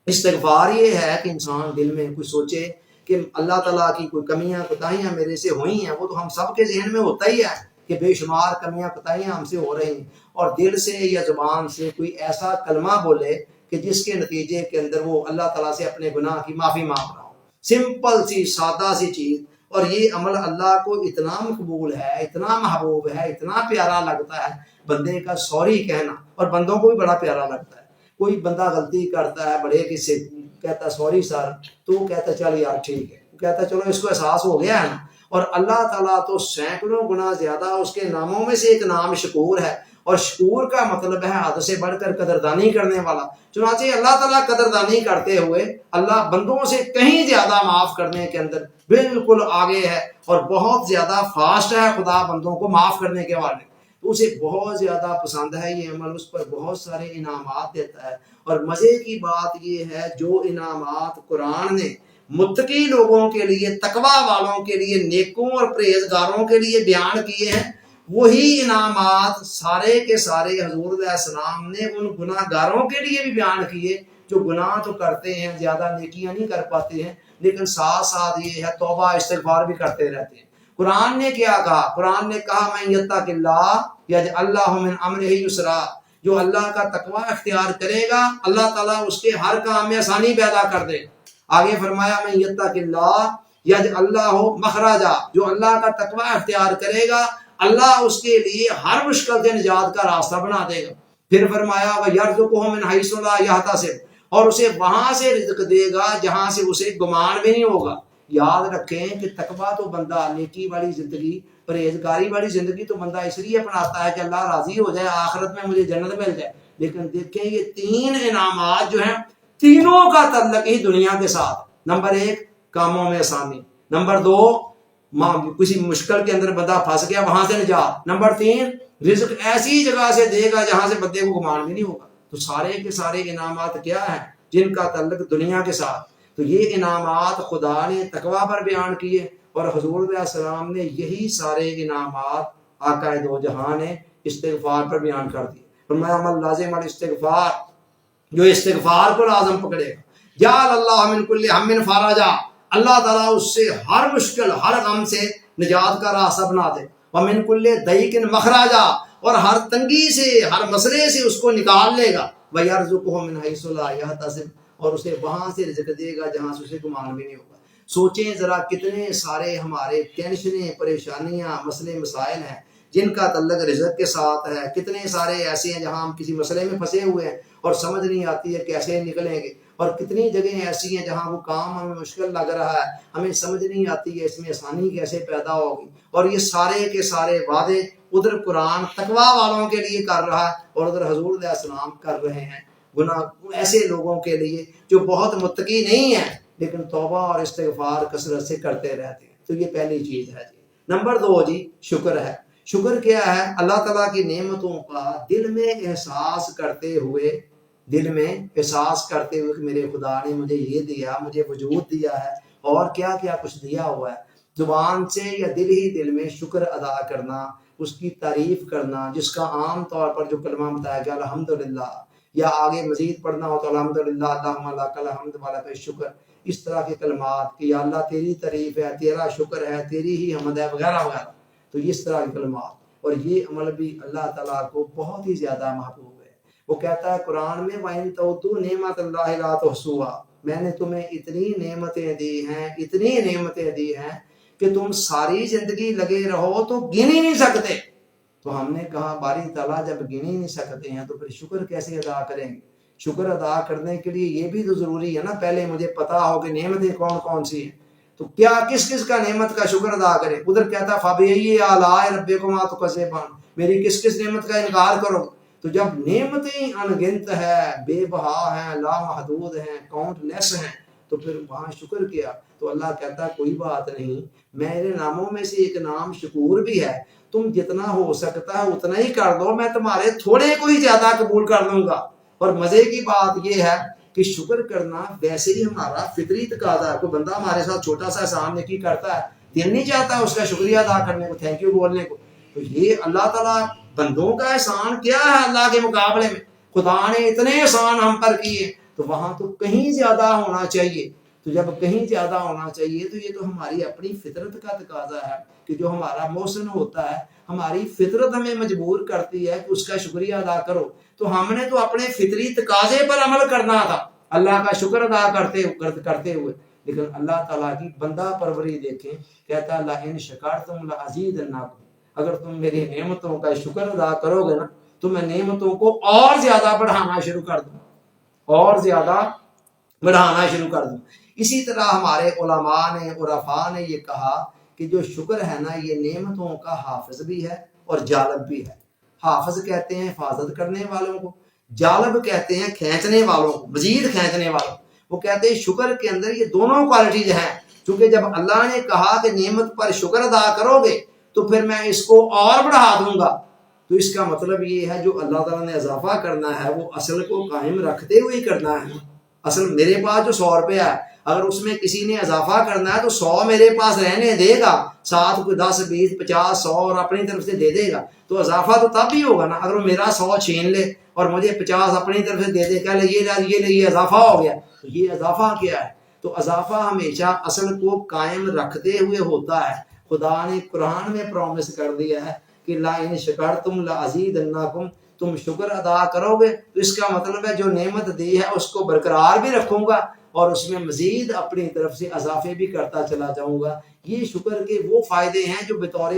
S1: استغفار یہ ہے کہ انسان دل میں کچھ سوچے کہ اللہ تعالیٰ کی کوئی کمیاں کوتاہیاں میرے سے ہوئی ہیں. وہ تو ہم سب کے ذہن میں ہوتا ہی ہے کہ بے شمار کمیاں کوتاہیاں ہم سے ہو رہی ہیں، اور دل سے یا زبان سے کوئی ایسا کلمہ بولے کہ جس کے نتیجے کے اندر وہ اللہ تعالیٰ سے اپنے گناہ کی معافی مانگ رہا ہو. سمپل سی سادہ سی چیز، اور یہ عمل اللہ کو اتنا مقبول ہے، اتنا محبوب ہے، اتنا پیارا لگتا ہے. بندے کا سوری کہنا، اور بندوں کو بھی بڑا پیارا لگتا ہے. کوئی بندہ غلطی کرتا ہے، بڑے کس سے کہتا سوری سر، تو کہتا چل یار ٹھیک ہے، کہتا چلو اس کو احساس ہو گیا ہے نا۔ اور اللہ تعالیٰ تو سینکڑوں گنا زیادہ، اس کے ناموں میں سے ایک نام شکور ہے، اور شکور کا مطلب ہے حد سے بڑھ کر قدردانی کرنے والا۔ چنانچہ اللہ تعالیٰ قدردانی کرتے ہوئے اللہ بندوں سے کہیں زیادہ معاف کرنے کے اندر بالکل آگے ہے، اور بہت زیادہ فاسٹ ہے خدا بندوں کو معاف کرنے کے والے، تو اسے بہت زیادہ پسند ہے یہ عمل، اس پر بہت سارے انعامات دیتا ہے۔ اور مزے کی بات یہ ہے جو انعامات قرآن نے متقی لوگوں کے لیے، تقوی والوں کے لیے، نیکوں اور پرہیزگاروں کے لیے بیان کیے ہیں، وہی انعامات سارے کے سارے حضور علیہ السلام نے ان گناہ گاروں کے لیے بھی بیان کیے جو گناہ تو کرتے ہیں، زیادہ نیکیاں نہیں کر پاتے ہیں، لیکن ساتھ ساتھ یہ ہے توبہ استغفار بھی کرتے رہتے ہیں۔ قرآن نے کیا کہا؟ قرآن نے کہا من یتق اللہ یجعل لہ من امرہ یسرا، جو اللہ کا تقوی اختیار کرے گا اللہ تعالیٰ اس کے ہر کام میں آسانی پیدا کر دے گا۔ آگے فرمایا من یتق اللہ یجعل لہ مخرجا، جو اللہ کا تقوی اختیار کرے گا اللہ اس کے لیے ہر مشکل سے نجات کا راستہ بنا دے گا۔ پھر فرمایا وَيَرْزُقْهُ مِنْ حَيْثُ لَا يَحْتَسِبُ، اور اسے وہاں سے رزق دے گا جہاں سے اسے گمان بھی نہیں ہوگا۔ یاد رکھیں کہ تقویٰ تو بندہ نیکی والی زندگی، پرہیزگاری والی زندگی تو بندہ اس لیے اپناتا ہے کہ اللہ راضی ہو جائے، آخرت میں مجھے جنت مل جائے۔ لیکن دیکھیں یہ تین انعامات جو ہیں تینوں کا تعلق ہی دنیا کے ساتھ۔ نمبر ایک کاموں میں آسانی، نمبر دو کسی مشکل کے اندر بندہ پھنس گیا وہاں سے نجات، نمبر تین رزق ایسی جگہ سے دے گا جہاں سے بندے کو گمان بھی نہیں ہوگا۔ تو سارے کے سارے انعامات کیا ہیں؟ جن کا تعلق دنیا کے ساتھ۔ تو یہ انعامات خدا نے تقوی پر بیان کیے، اور حضور علیہ السلام نے یہی سارے انعامات آقا دو جہاں نے استغفار پر بیان کر دیے۔ فرمایا من لازم الاستغفار، جو استغفار کو لازم پکڑے گا جعل اللہ من کل ہم فرجا، اللہ تعالیٰ اس سے ہر مشکل، ہر غم سے نجات کا راستہ بنا دے۔ ومن کل ضیق مخرجا، اور ہر تنگی سے، ہر مسئلے سے اس کو نکال لے گا۔ ویرزقہ من حیث لا یحتسب، اور اسے وہاں سے رزق دے گا جہاں سے اسے گمان بھی نہیں ہوگا۔ سوچیں ذرا کتنے سارے ہمارے ٹینشنیں، پریشانیاں، مسئلے مسائل ہیں جن کا تعلق رزق کے ساتھ ہے، کتنے سارے ایسے ہیں جہاں ہم کسی مسئلے میں پھنسے ہوئے ہیں اور سمجھ نہیں آتی ہے کیسے نکلیں گے، اور کتنی جگہیں ایسی ہیں جہاں وہ کام ہمیں مشکل لگ رہا ہے، ہمیں سمجھ نہیں آتی ہے اس میں آسانی کیسے پیدا ہوگی۔ اور یہ سارے کے سارے وعدے ادھر قرآن تقوی والوں کے لیے کر رہا ہے، اور ادھر حضور علیہ السلام کر رہے ہیں گناہ ایسے لوگوں کے لیے جو بہت متقی نہیں ہیں لیکن توبہ اور استغفار کثرت سے کرتے رہتے ہیں۔ تو یہ پہلی چیز ہے جی۔ نمبر دو جی شکر ہے۔ شکر کیا ہے؟ اللہ تعالیٰ کی نعمتوں کا دل میں احساس کرتے ہوئے، دل میں احساس کرتے ہوئے کہ میرے خدا نے مجھے یہ دیا، مجھے وجود دیا ہے، اور کیا کیا کچھ دیا ہوا ہے۔ زبان سے یا دل ہی دل میں شکر ادا کرنا، اس کی تعریف کرنا، جس کا عام طور پر جو کلمہ بتایا گیا الحمدللہ، یا آگے مزید پڑھنا ہو تو الحمدللہ اللہم لک الحمد ولک الشکر، اس طرح کے کلمات کہ یا اللہ تیری تعریف ہے، تیرا شکر ہے، تیری ہی حمد ہے، وغیرہ وغیرہ۔ تو اس طرح کے کلمات، اور یہ عمل بھی اللہ تعالیٰ کو بہت ہی زیادہ محبوب ہے۔ وہ کہتا ہے قرآن میں وَإِن تَعُدُّوا نِعْمَتَ اللَّهِ لَا تُحْصُوهَا، میں نے تمہیں اتنی نعمتیں دی ہیں، اتنی نعمتیں دی ہیں کہ تم ساری زندگی لگے رہو تو گن ہی نہیں سکتے۔ تو ہم نے کہا باری تعالیٰ جب گن ہی نہیں سکتے ہیں تو پھر شکر کیسے ادا کریں گے؟ شکر ادا کرنے کے لیے یہ بھی تو ضروری ہے نا، پہلے مجھے پتا ہو کہ نعمتیں کون کون سی ہیں، تو کیا کس کس کا نعمت کا شکر ادا کرے۔ ادھر کہتا فَبِأَيِّ آلَاءِ رَبِّكُمَا تُكَذِّبَانِ، میری کس کس نعمت کا انکار کرو۔ تو جب نعمتیں انگنت ہے، بے بہا ہیں، لامحدود ہیں، کاؤنٹ لیس ہیں، تو پھر وہاں شکر کیا۔ تو اللہ کہتا ہے کوئی بات نہیں، میرے ناموں میں سے ایک نام شکور بھی ہے، تم جتنا ہو سکتا ہے اتنا ہی کر دو، میں تمہارے تھوڑے کو ہی زیادہ قبول کر لوں گا۔ اور مزے کی بات یہ ہے کہ شکر کرنا ویسے ہی ہمارا فطری تقاضا ہے۔ کوئی بندہ ہمارے ساتھ چھوٹا سا احسان نیکی کرتا ہے، دل نہیں چاہتا اس کا شکریہ ادا کرنے کو، تھینک یو بولنے کو۔ تو یہ اللہ تعالیٰ بندوں کا احسان کیا ہے اللہ کے مقابلے میں؟ خدا نے اتنے احسان ہم پر کیے، تو وہاں تو کہیں زیادہ ہونا چاہیے۔ تو جب کہیں زیادہ ہونا چاہیے تو یہ تو ہماری اپنی فطرت کا تقاضا ہے کہ جو ہمارا محسن ہوتا ہے، ہماری فطرت ہمیں مجبور کرتی ہے کہ اس کا شکریہ ادا کرو۔ تو ہم نے تو اپنے فطری تقاضے پر عمل کرنا تھا اللہ کا شکر ادا کرتے ہوئے، لیکن اللہ تعالیٰ کی بندہ پروری دیکھیں، کہتا ہے لَئِن شَكَرْتُمْ لَأَزِيدَنَّكُمْ، اگر تم میری نعمتوں کا شکر ادا کرو گے نا تو میں نعمتوں کو اور زیادہ بڑھانا شروع کر دوں، اور زیادہ بڑھانا شروع کر دوں۔ اسی طرح ہمارے علماء نے عرفاء نے یہ کہا کہ جو شکر ہے نا یہ نعمتوں کا حافظ بھی ہے اور جالب بھی ہے۔ حافظ کہتے ہیں حفاظت کرنے والوں کو، جالب کہتے ہیں کھینچنے والوں کو، مزید کھینچنے والوں کو۔ وہ کہتے ہیں شکر کے اندر یہ دونوں کوالٹیز ہیں، چونکہ جب اللہ نے کہا کہ نعمت پر شکر ادا کرو گے تو پھر میں اس کو اور بڑھا دوں گا، تو اس کا مطلب یہ ہے جو اللہ تعالیٰ نے اضافہ کرنا ہے وہ اصل کو قائم رکھتے ہوئے کرنا ہے۔ اصل میرے پاس جو 100 روپیہ ہے، اگر اس میں کسی نے اضافہ کرنا ہے تو 100 میرے پاس رہنے دے گا، ساتھ کوئی 10 20 50 100 اور اپنی طرف سے دے دے گا، تو اضافہ تو تب بھی ہوگا نا۔ اگر وہ میرا 100 چھین لے اور مجھے 50 اپنی طرف سے دے دے، کہ یہ اضافہ ہو گیا، تو یہ اضافہ کیا ہے؟ تو اضافہ ہمیشہ اصل کو قائم رکھتے ہوئے ہوتا ہے۔ خدا نے قرآن میں پرومس کر دیا ہے کہ لا ان شکرتم لازیدنکم، تم شکر ادا کرو گے تو اس کا مطلب ہے جو نعمت دی ہے اس کو برقرار بھی رکھوں گا اور اس میں مزید اپنی طرف سے اضافے بھی کرتا چلا جاؤں گا۔ یہ شکر کے وہ فائدے ہیں جو بطور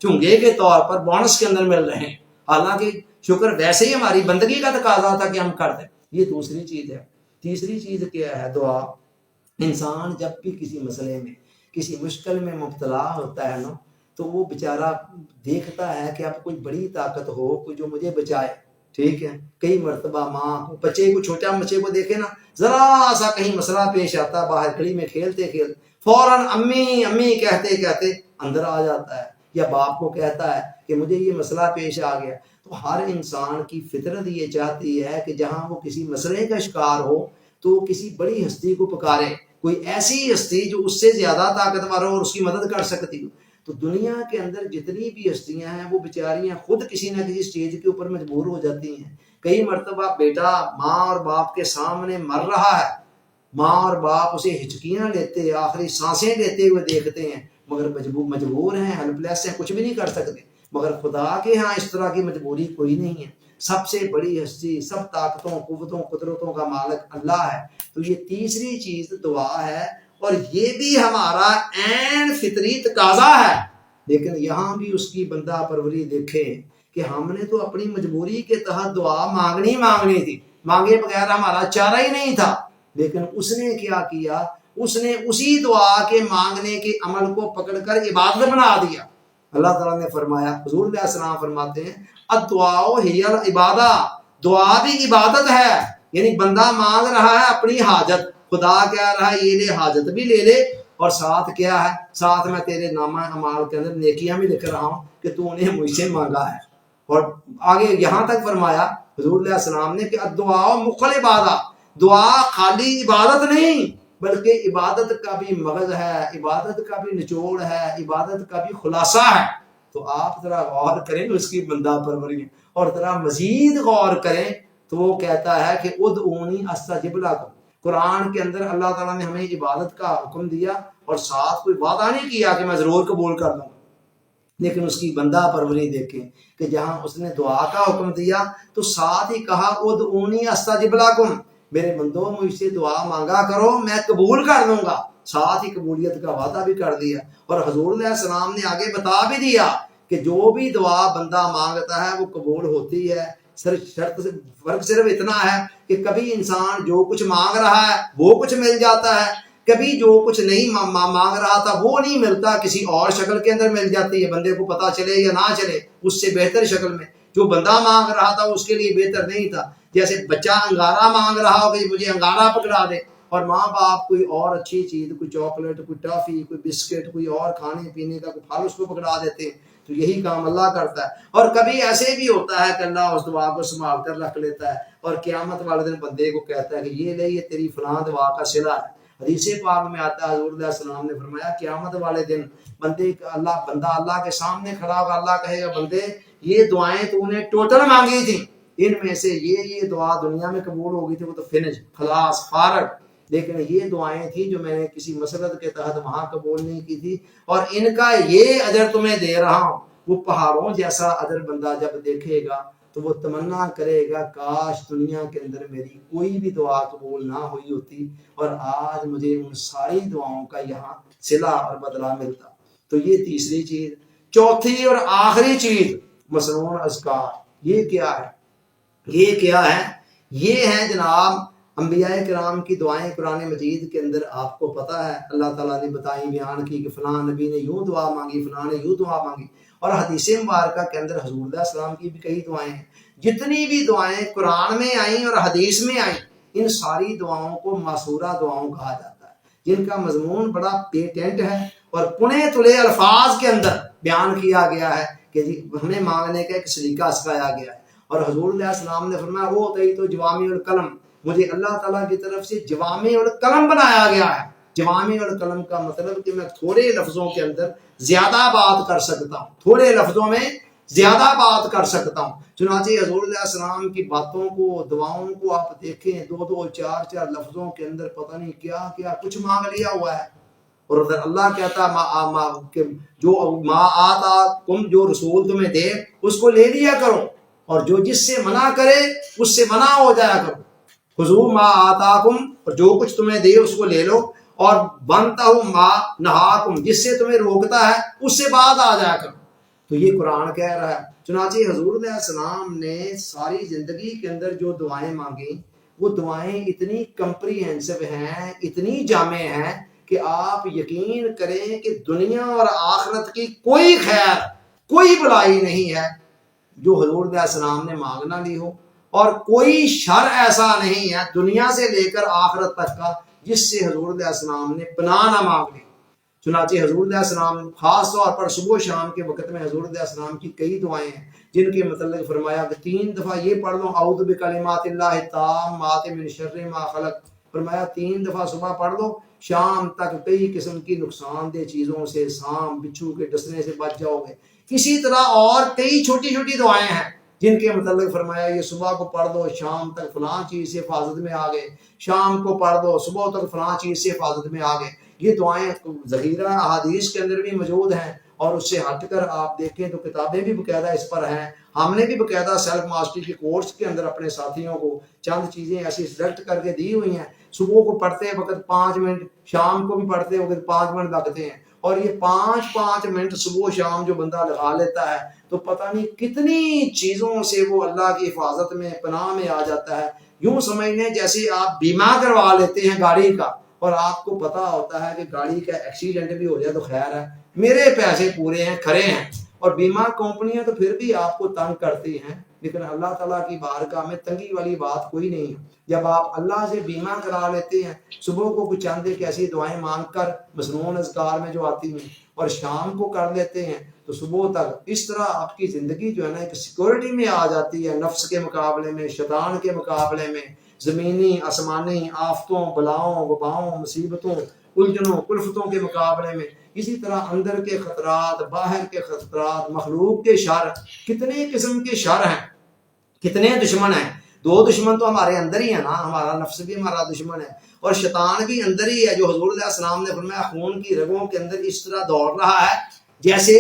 S1: چنگے کے طور پر بونس کے اندر مل رہے ہیں، حالانکہ شکر ویسے ہی ہماری بندگی کا تقاضا تھا کہ ہم کر دیں۔ یہ دوسری چیز ہے۔ تیسری چیز کیا ہے؟ دعا۔ انسان جب بھی کسی مسئلے میں کسی مشکل میں مبتلا ہوتا ہے نا تو وہ بیچارہ دیکھتا ہے کہ اب کوئی بڑی طاقت ہو کوئی جو مجھے بچائے، ٹھیک ہے۔ کئی مرتبہ ماں بچے کو، چھوٹا بچے کو دیکھے نا، ذرا سا کہیں مسئلہ پیش آتا ہے باہر کھڑی میں کھیلتے فوراً امی امی کہتے کہتے اندر آ جاتا ہے، یا باپ کو کہتا ہے کہ مجھے یہ مسئلہ پیش آ گیا۔ تو ہر انسان کی فطرت یہ چاہتی ہے کہ جہاں وہ کسی مسئلے کا شکار ہو تو وہ کسی بڑی ہستی کو پکارے، کوئی ایسی ہستی جو اس سے زیادہ طاقتور ہو اور اس کی مدد کر سکتی ہو۔ تو دنیا کے اندر جتنی بھی ہستیاں ہیں وہ بیچاریاں خود کسی نہ کسی سٹیج کے اوپر مجبور ہو جاتی ہیں۔ کئی مرتبہ بیٹا ماں اور باپ کے سامنے مر رہا ہے، ماں اور باپ اسے ہچکیاں لیتے، آخری سانسیں لیتے ہوئے دیکھتے ہیں، مگر مجبور ہیں، ہیلپ لیس ہیں، کچھ بھی نہیں کر سکتے۔ مگر خدا کے ہاں اس طرح کی مجبوری کوئی نہیں ہے۔ سب سے بڑی ہستی، سب طاقتوں قوتوں قدرتوں کا مالک اللہ ہے۔ تو یہ تیسری چیز دعا ہے، اور یہ بھی ہمارا عین فطری تقاضا ہے، لیکن یہاں بھی اس کی بندہ پروری دیکھیں کہ ہم نے تو اپنی مجبوری کے تحت دعا مانگنی تھی، مانگے بغیر ہمارا چارہ ہی نہیں تھا، لیکن اس نے کیا کیا؟ اس نے اسی دعا کے مانگنے کے عمل کو پکڑ کر عبادت بنا دیا۔ اللہ تعالیٰ نے فرمایا، حضور علیہ السلام فرماتے ہیں الدعاء ہی العبادہ، دعا بھی عبادت ہے۔ یعنی بندہ مانگ رہا ہے اپنی حاجت، خدا کہہ رہا ہے یہ لے حاجت بھی لے لے، اور ساتھ کیا ہے؟ ساتھ میں تیرے نامہ اعمال کے اندر نیکیاں بھی لکھ رہا ہوں کہ تو انہیں مجھ سے مانگا ہے۔ اور آگے یہاں تک فرمایا حضور علیہ السلام نے کہ الدعاء مخل عبادہ، دعا خالی عبادت نہیں بلکہ عبادت کا بھی مغز ہے، عبادت کا بھی نچوڑ ہے، عبادت کا بھی خلاصہ ہے۔ تو آپ ذرا غور کریں اس کی بندہ پروری، اور ذرا مزید غور کریں تو وہ کہتا ہے کہ ادعونی استجب لکم۔ قرآن کے اندر اللہ تعالیٰ نے ہمیں عبادت کا حکم دیا اور ساتھ کوئی وعدہ نہیں کیا کہ میں ضرور قبول کر دوں، لیکن اس کی بندہ پروری دیکھیں کہ جہاں اس نے دعا کا حکم دیا تو ساتھ ہی کہا ادعونی استجب لکم، میرے بندوں مجھ سے دعا مانگا کرو میں قبول کر دوں گا، ساتھ ہی قبولیت کا وعدہ بھی کر دیا۔ اور حضور علیہ السلام نے آگے بتا بھی دیا کہ جو بھی دعا بندہ مانگتا ہے وہ قبول ہوتی ہے، شرط فرق صرف اتنا ہے کہ کبھی انسان جو کچھ مانگ رہا ہے وہ کچھ مل جاتا ہے، کبھی جو کچھ نہیں مانگ رہا تھا وہ نہیں ملتا، کسی اور شکل کے اندر مل جاتی ہے، بندے کو پتا چلے یا نہ چلے، اس سے بہتر شکل میں۔ جو بندہ مانگ رہا تھا اس کے لیے بہتر نہیں تھا، جیسے بچہ انگارہ مانگ رہا ہو کہ مجھے انگارہ پکڑا دے، اور ماں باپ کوئی اور اچھی چیز، کوئی چاکلیٹ، کوئی ٹافی، کوئی بسکٹ، کوئی اور کھانے پینے کا کوئی پھل اس کو پکڑا دیتے ہیں۔ تو یہی کام اللہ کرتا ہے۔ اور کبھی ایسے بھی ہوتا ہے کہ اللہ اس دعا کو سنبھال کر رکھ لیتا ہے اور قیامت والے دن بندے کو کہتا ہے کہ یہ لے، یہ تیری فلاں دعا کا صلہ ہے۔ حدیث پاک میں آتا ہے حضور علیہ السلام نے فرمایا قیامت والے دن بندہ اللہ کے سامنے کھڑا ہوگا، اللہ کہے گا بندے یہ دعائیں تو نے ٹوٹل مانگی تھیں، ان میں سے یہ دعا دنیا میں قبول ہو گئی تھی، وہ تو فنش، خلاص، فارغ، لیکن یہ دعائیں تھیں جو میں نے کسی مسلط کے تحت وہاں قبول نہیں کی تھی، اور ان کا یہ اجر تمہیں دے رہا ہوں۔ وہ پہاڑوں جیسا اجر بندہ جب دیکھے گا تو وہ تمنا کرے گا کاش دنیا کے اندر میری کوئی بھی دعا قبول نہ ہوئی ہوتی اور آج مجھے ان ساری دعاؤں کا یہاں صلہ اور بدلہ ملتا۔ تو یہ تیسری چیز۔ چوتھی اور آخری چیز مسنون اذکار۔ یہ کیا ہے؟ یہ ہے جناب انبیاء کرام کی دعائیں قرآن مجید کے اندر آپ کو پتہ ہے اللہ تعالیٰ نے بتائی، بیان کی کہ فلاں نبی نے یوں دعا مانگی، فلاں نے یوں دعا مانگی، اور حدیث مبارکہ کے اندر حضور علیہ السلام کی بھی کئی دعائیں ہیں۔ جتنی بھی دعائیں قرآن میں آئیں اور حدیث میں آئیں، ان ساری دعاؤں کو ماسورہ دعاؤں کہا جاتا ہے، جن کا مضمون بڑا پیٹنٹ ہے اور پنے تلے الفاظ کے اندر بیان کیا گیا ہے کہ جی ہمیں مانگنے کا ایک سلیقہ سکھایا گیا ہے۔ اور حضور علیہ السلام نے فرمایا وہ تئی تو جوامع القلم، مجھے اللہ تعالیٰ کی طرف سے جوامع القلم بنایا گیا ہے۔ جوامع القلم کا مطلب کہ میں تھوڑے لفظوں کے اندر زیادہ بات کر سکتا ہوں، تھوڑے لفظوں میں زیادہ بات کر سکتا ہوں۔ چنانچہ حضور علیہ السلام کی باتوں کو، دعاؤں کو آپ دیکھیں، دو دو چار چار لفظوں کے اندر پتہ نہیں کیا کیا کچھ مانگ لیا ہوا ہے۔ اور اللہ کہتا ہے جو ما آتا تم، جو رسول تمہیں دے اس کو لے لیا کرو، اور جو جس سے منع کرے اس سے منع ہو جایا کرو۔ خذوا ما آتاکم، اور جو کچھ تمہیں دے اس کو لے لو، اور وانتہوا ما نہاکم، جس سے تمہیں روکتا ہے اس سے بعد آ جایا کرو۔ تو یہ قرآن کہہ رہا ہے۔ چنانچہ حضور علیہ السلام نے ساری زندگی کے اندر جو دعائیں مانگی، وہ دعائیں اتنی کمپریہنسو ہیں، اتنی جامع ہیں کہ آپ یقین کریں کہ دنیا اور آخرت کی کوئی خیر، کوئی بلائی نہیں ہے جو حضور علیہ السلام نے مانگنا لی ہو، اور کوئی شر ایسا نہیں ہے دنیا سے لے کر آخرت تک کا جس سے حضور علیہ السلام نے پناہ نہ مانگ لی۔ چنانچہ حضور علیہ السلام خاص طور پر صبح و شام کے وقت میں حضور علیہ السلام کی کئی دعائیں ہیں جن کے متعلق فرمایا کہ 3 دفعہ یہ پڑھ لو اعوذ بکلمات اللہ التامات من شر ما خلق، فرمایا 3 دفعہ صبح پڑھ لو، شام تک کئی قسم کی نقصان دہ چیزوں سے، سانپ بچھو کے ڈسنے سے بچ جاؤ گے۔ اسی طرح اور کئی چھوٹی چھوٹی دعائیں ہیں جن کے متعلق فرمایا یہ صبح کو پڑھ دو، شام تک فلاں چیز سے حفاظت میں آ گئے، شام کو پڑھ دو، صبح تک فلاں چیز سے حفاظت میں آ گئے۔ یہ دعائیں ذخیرہ احادیث کے اندر بھی موجود ہیں، اور اس سے ہٹ کر آپ دیکھیں تو کتابیں بھی باقاعدہ اس پر ہیں۔ ہم نے بھی باقاعدہ سیلف ماسٹری کے کورس کے اندر اپنے ساتھیوں کو چند چیزیں ایسی سلیکٹ کر کے دی ہوئی ہیں۔ صبح کو پڑھتے وقت 5 منٹ، شام کو بھی پڑھتے وقت 5 منٹ لگتے ہیں، اور یہ 5 منٹ صبح و شام جو بندہ لگا لیتا ہے تو پتہ نہیں کتنی چیزوں سے وہ اللہ کی حفاظت میں، پناہ میں آ جاتا ہے۔ یوں سمجھ لیں جیسے آپ بیمہ کروا لیتے ہیں گاڑی کا، اور آپ کو پتا ہوتا ہے کہ گاڑی کا ایکسیڈنٹ بھی ہو جائے تو خیر ہے، میرے پیسے پورے ہیں، کھڑے ہیں، اور بیمہ کمپنیاں تو پھر بھی آپ کو تنگ کرتی ہیں، لیکن اللہ تعالیٰ کی بارگاہ میں تنگی والی بات کوئی نہیں ہے۔ جب آپ اللہ سے بیمہ کرا لیتے ہیں، صبح کو کچھ چند ایک ایسی دعائیں مانگ کر مسنون اذکار میں جو آتی ہیں، اور شام کو کر لیتے ہیں، تو صبح تک اس طرح آپ کی زندگی جو ہے نا ایک سیکورٹی میں آ جاتی ہے، نفس کے مقابلے میں، شیطان کے مقابلے میں، زمینی آسمانی آفتوں، بلاؤں، وباؤں، مصیبتوں، الجھنوں، کلفتوں کے مقابلے میں۔ اسی طرح اندر کے خطرات، باہر کے خطرات، مخلوق کے شر، کتنے قسم کے شر ہیں، کتنے دشمن ہیں۔ 2 دشمن تو ہمارے اندر ہی ہے نا، ہمارا نفس بھی ہمارا دشمن ہے، اور شیطان بھی اندر ہی ہے، جو حضور علیہ السلام نے فرمایا خون کی رگوں کے اندر اس طرح دوڑ رہا ہے جیسے،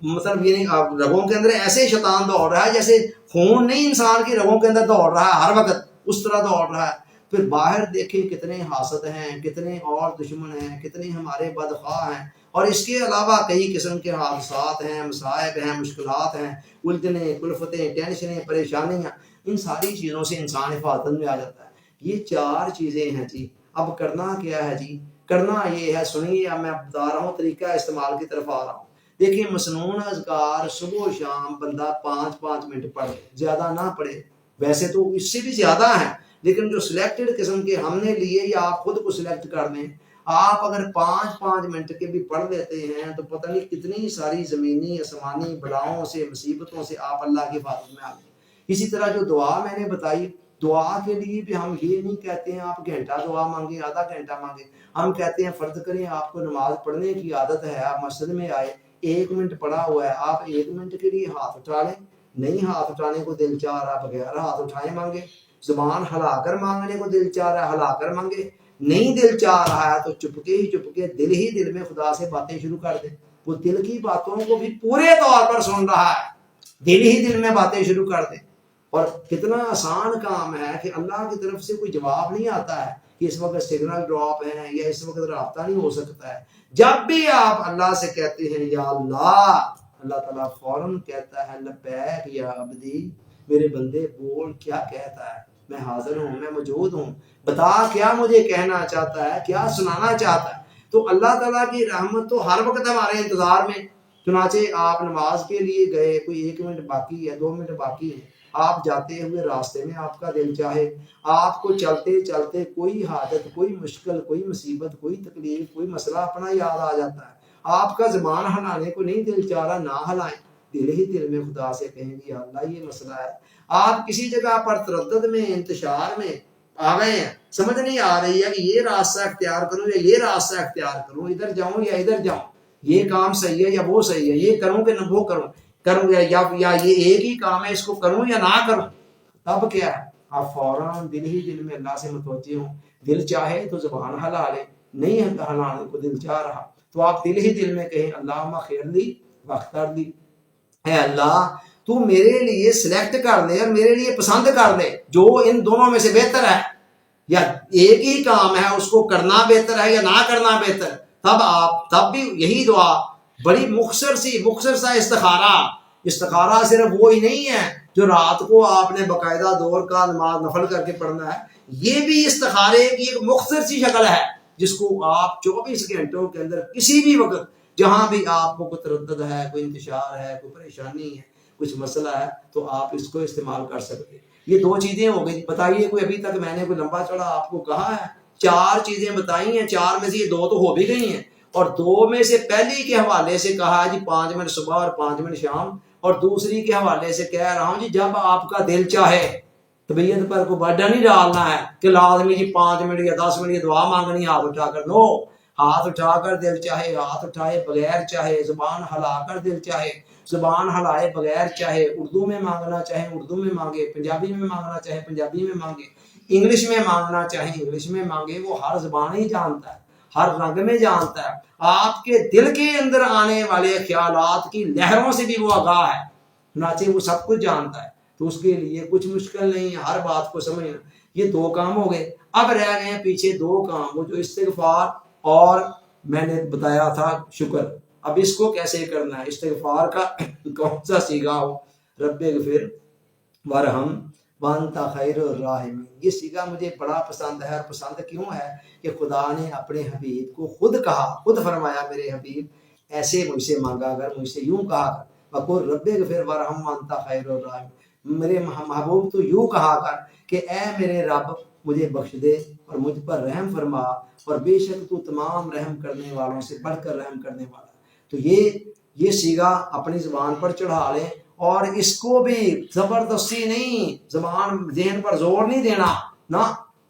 S1: مطلب یعنی رگوں کے اندر ایسے شیطان دوڑ رہا ہے جیسے خون نہیں انسان کی رگوں کے اندر دوڑ رہا ہے ہر وقت، اس طرح دوڑ رہا ہے۔ پھر باہر دیکھیں کتنے حاسد ہیں، کتنے اور دشمن ہیں، کتنے ہمارے بدخواہ ہیں، اور اس کے علاوہ کئی قسم کے حادثات ہیں، مصائب ہیں، مشکلات ہیں، الجھنیں، کلفتیں، ٹینشنیں، پریشانیاں، ان ساری چیزوں سے انسان حفاظت میں آ جاتا ہے۔ یہ 4 چیزیں ہیں جی۔ اب کرنا کیا ہے جی؟ کرنا یہ ہے، سنیے اب میں بتا رہا ہوں، طریقہ استعمال کی طرف آ رہا ہوں۔ دیکھیں مسنون اذکار صبح و شام بندہ 5 منٹ پڑھے، زیادہ نہ پڑھے، ویسے تو اس سے بھی زیادہ ہیں، لیکن جو سلیکٹڈ قسم کے ہم نے لیے یا آپ خود کو سلیکٹ کر دیں، آپ اگر 5 منٹ کے بھی پڑھ لیتے ہیں تو پتہ نہیں کتنی ساری زمینی آسمانی بلاؤں سے، مصیبتوں سے آپ اللہ کی حفاظت میں آ گئے۔ اسی طرح جو دعا میں نے بتائی، دعا کے لیے بھی ہم یہ نہیں کہتے ہیں آپ گھنٹہ دعا مانگیں، آدھا گھنٹہ مانگیں، ہم کہتے ہیں فرض کریں آپ کو نماز پڑھنے کی عادت ہے، آپ مسجد میں آئے، 1 منٹ پڑا ہوا ہے، آپ 1 منٹ کے لیے ہاتھ اٹھا لیں، نہیں ہاتھ اٹھانے کو دل چاہ رہا بغیر ہاتھ اٹھائے مانگے، زبان ہلا کر مانگنے کو دل چاہ رہا ہے ہلا کر مانگے، نہیں دل چاہ رہا ہے تو چپکے دل ہی دل میں خدا سے باتیں شروع کر دیں، وہ دل کی باتوں کو بھی پورے طور پر سن رہا ہے، دل ہی دل میں باتیں شروع کر دیں۔ اور کتنا آسان کام ہے کہ اللہ کی طرف سے کوئی جواب نہیں آتا ہے کہ اس وقت سگنل ڈراپ ہے یا اس وقت رابطہ نہیں ہو سکتا ہے، جب بھی آپ اللہ سے کہتے ہیں یا اللہ، اللہ تعالیٰ فوراً کہتا ہے لبیک یا عبدی، میرے بندے بول کیا کہتا ہے۔ میں حاضر ہوں، میں موجود ہوں، بتا کیا مجھے کہنا چاہتا ہے، کیا سنانا چاہتا ہے۔ تو اللہ تعالیٰ کی رحمت تو ہر وقت ہمارے انتظار میں۔ چنانچہ آپ نماز کے لیے گئے، کوئی 1 منٹ باقی ہے، 2 منٹ باقی ہے، آپ جاتے ہوئے راستے میں آپ کا دل چاہے، آپ کو چلتے چلتے کوئی حاجت، کوئی مشکل، کوئی مصیبت، کوئی تکلیف، کوئی مسئلہ اپنا یاد آ جاتا ہے، آپ کا زبان ہلانے کو نہیں دل چاہ رہا، نہ ہلائیں، دل ہی دل میں خدا سے کہیں گے اللہ یہ مسئلہ ہے۔ آپ کسی جگہ پر تردد میں، انتشار میں آ گئے ہیں، سمجھ نہیں آ رہی ہے کہ یہ راستہ اختیار کروں یا یہ راستہ اختیار کروں، ادھر جاؤں یا ادھر جاؤں، یہ کام صحیح ہے یا وہ صحیح ہے، یہ کروں کہ نہ وہ کروں یا یہ ایک ہی کام ہے، اس کو کروں یا نہ کروں۔ تب کیا ہے، آپ فوراً دل ہی دل میں اللہ سے متوجہ ہوں، دل چاہے تو زبان ہلا لے، نہیں ہلانے کو دل چاہ رہا تو آپ دل ہی دل میں کہیں اللہم خیر لی واختر لی، اے اللہ تو میرے لیے سلیکٹ کر لے اور میرے لیے پسند کر لے جو ان دونوں میں سے بہتر ہے، یا ایک ہی کام ہے اس کو کرنا بہتر ہے یا نہ کرنا بہتر۔ تب بھی یہی دعا، بڑی مختصر سا استخارہ صرف وہی نہیں ہے جو رات کو آپ نے باقاعدہ دور کا نماز نفل کر کے پڑھنا ہے، یہ بھی استخارے کی ایک مختصر سی شکل ہے جس کو آپ 24 گھنٹوں کے اندر کسی بھی وقت جہاں بھی آپ کو کوئی تردد ہے، کوئی انتشار ہے، کوئی پریشانی ہے، کچھ مسئلہ ہے، تو آپ اس کو استعمال کر سکتے ہیں۔ یہ 2 چیزیں ہو گئی، بتائیے کوئی ابھی تک میں نے کوئی لمبا چوڑا آپ کو کہا ہے، 4 چیزیں بتائی ہیں، 4 میں سے یہ 2 تو ہو بھی گئی ہیں، اور 2 میں سے پہلی کے حوالے سے کہا جی 5 منٹ صبح اور 5 منٹ شام، اور دوسری کے حوالے سے کہہ رہا ہوں جی جب آپ کا دل چاہے۔ طبیعت پر کوئی برڈن نہیں ڈالنا ہے کہ لازمی جی 5 منٹ یا 10 منٹ یہ دعا مانگنی ہاتھ اٹھا کر، نو، ہاتھ اٹھا کر دل چاہے، ہاتھ اٹھائے بغیر چاہے، زبان ہلا کر دل چاہے، زبان ہلائے بغیر چاہے، اردو میں مانگنا چاہے اردو میں مانگے، پنجابی میں مانگنا چاہے پنجابی میں مانگے، انگلش میں مانگنا چاہے انگلش میں مانگے، وہ ہر زبان ہی جانتا ہے، ہر رنگ میں جانتا ہے، آپ کے دل کے اندر آنے والے خیالات کی لہروں سے بھی وہ آگاہ ہے، چنانچہ وہ سب کچھ جانتا ہے، تو اس کے لیے کچھ مشکل نہیں ہے ہر بات کو سمجھنا۔ یہ 2 کام ہو گئے، اب رہ گئے ہیں پیچھے 2 کام، وہ جو استغفار اور میں نے بتایا تھا شکر۔ اب اس کو کیسے کرنا ہے، استغفار کا کون سا صیغہ ہو، رب اغفر وارحم وانت خیر الراحمین، یہ صیغہ مجھے بڑا پسند ہے، اور پسند کیوں ہے کہ خدا نے اپنے حبیب کو خود کہا، خود فرمایا میرے حبیب ایسے مجھ سے مانگا اگر، مجھ سے یوں کہا کر، وقل رب اغفر وارحم وانت خیر الراحمین، میرے محبوب تو یوں کہا کر کہ اے میرے رب مجھے بخش دے اور مجھ پر رحم فرما، اور بے شک تو تمام رحم کرنے والوں سے بڑھ کر رحم کرنے والا۔ تو یہ صیغہ اپنی زبان پر چڑھا لیں، اور اس کو بھی زبردستی نہیں، زبان ذہن پر زور نہیں دینا، نہ،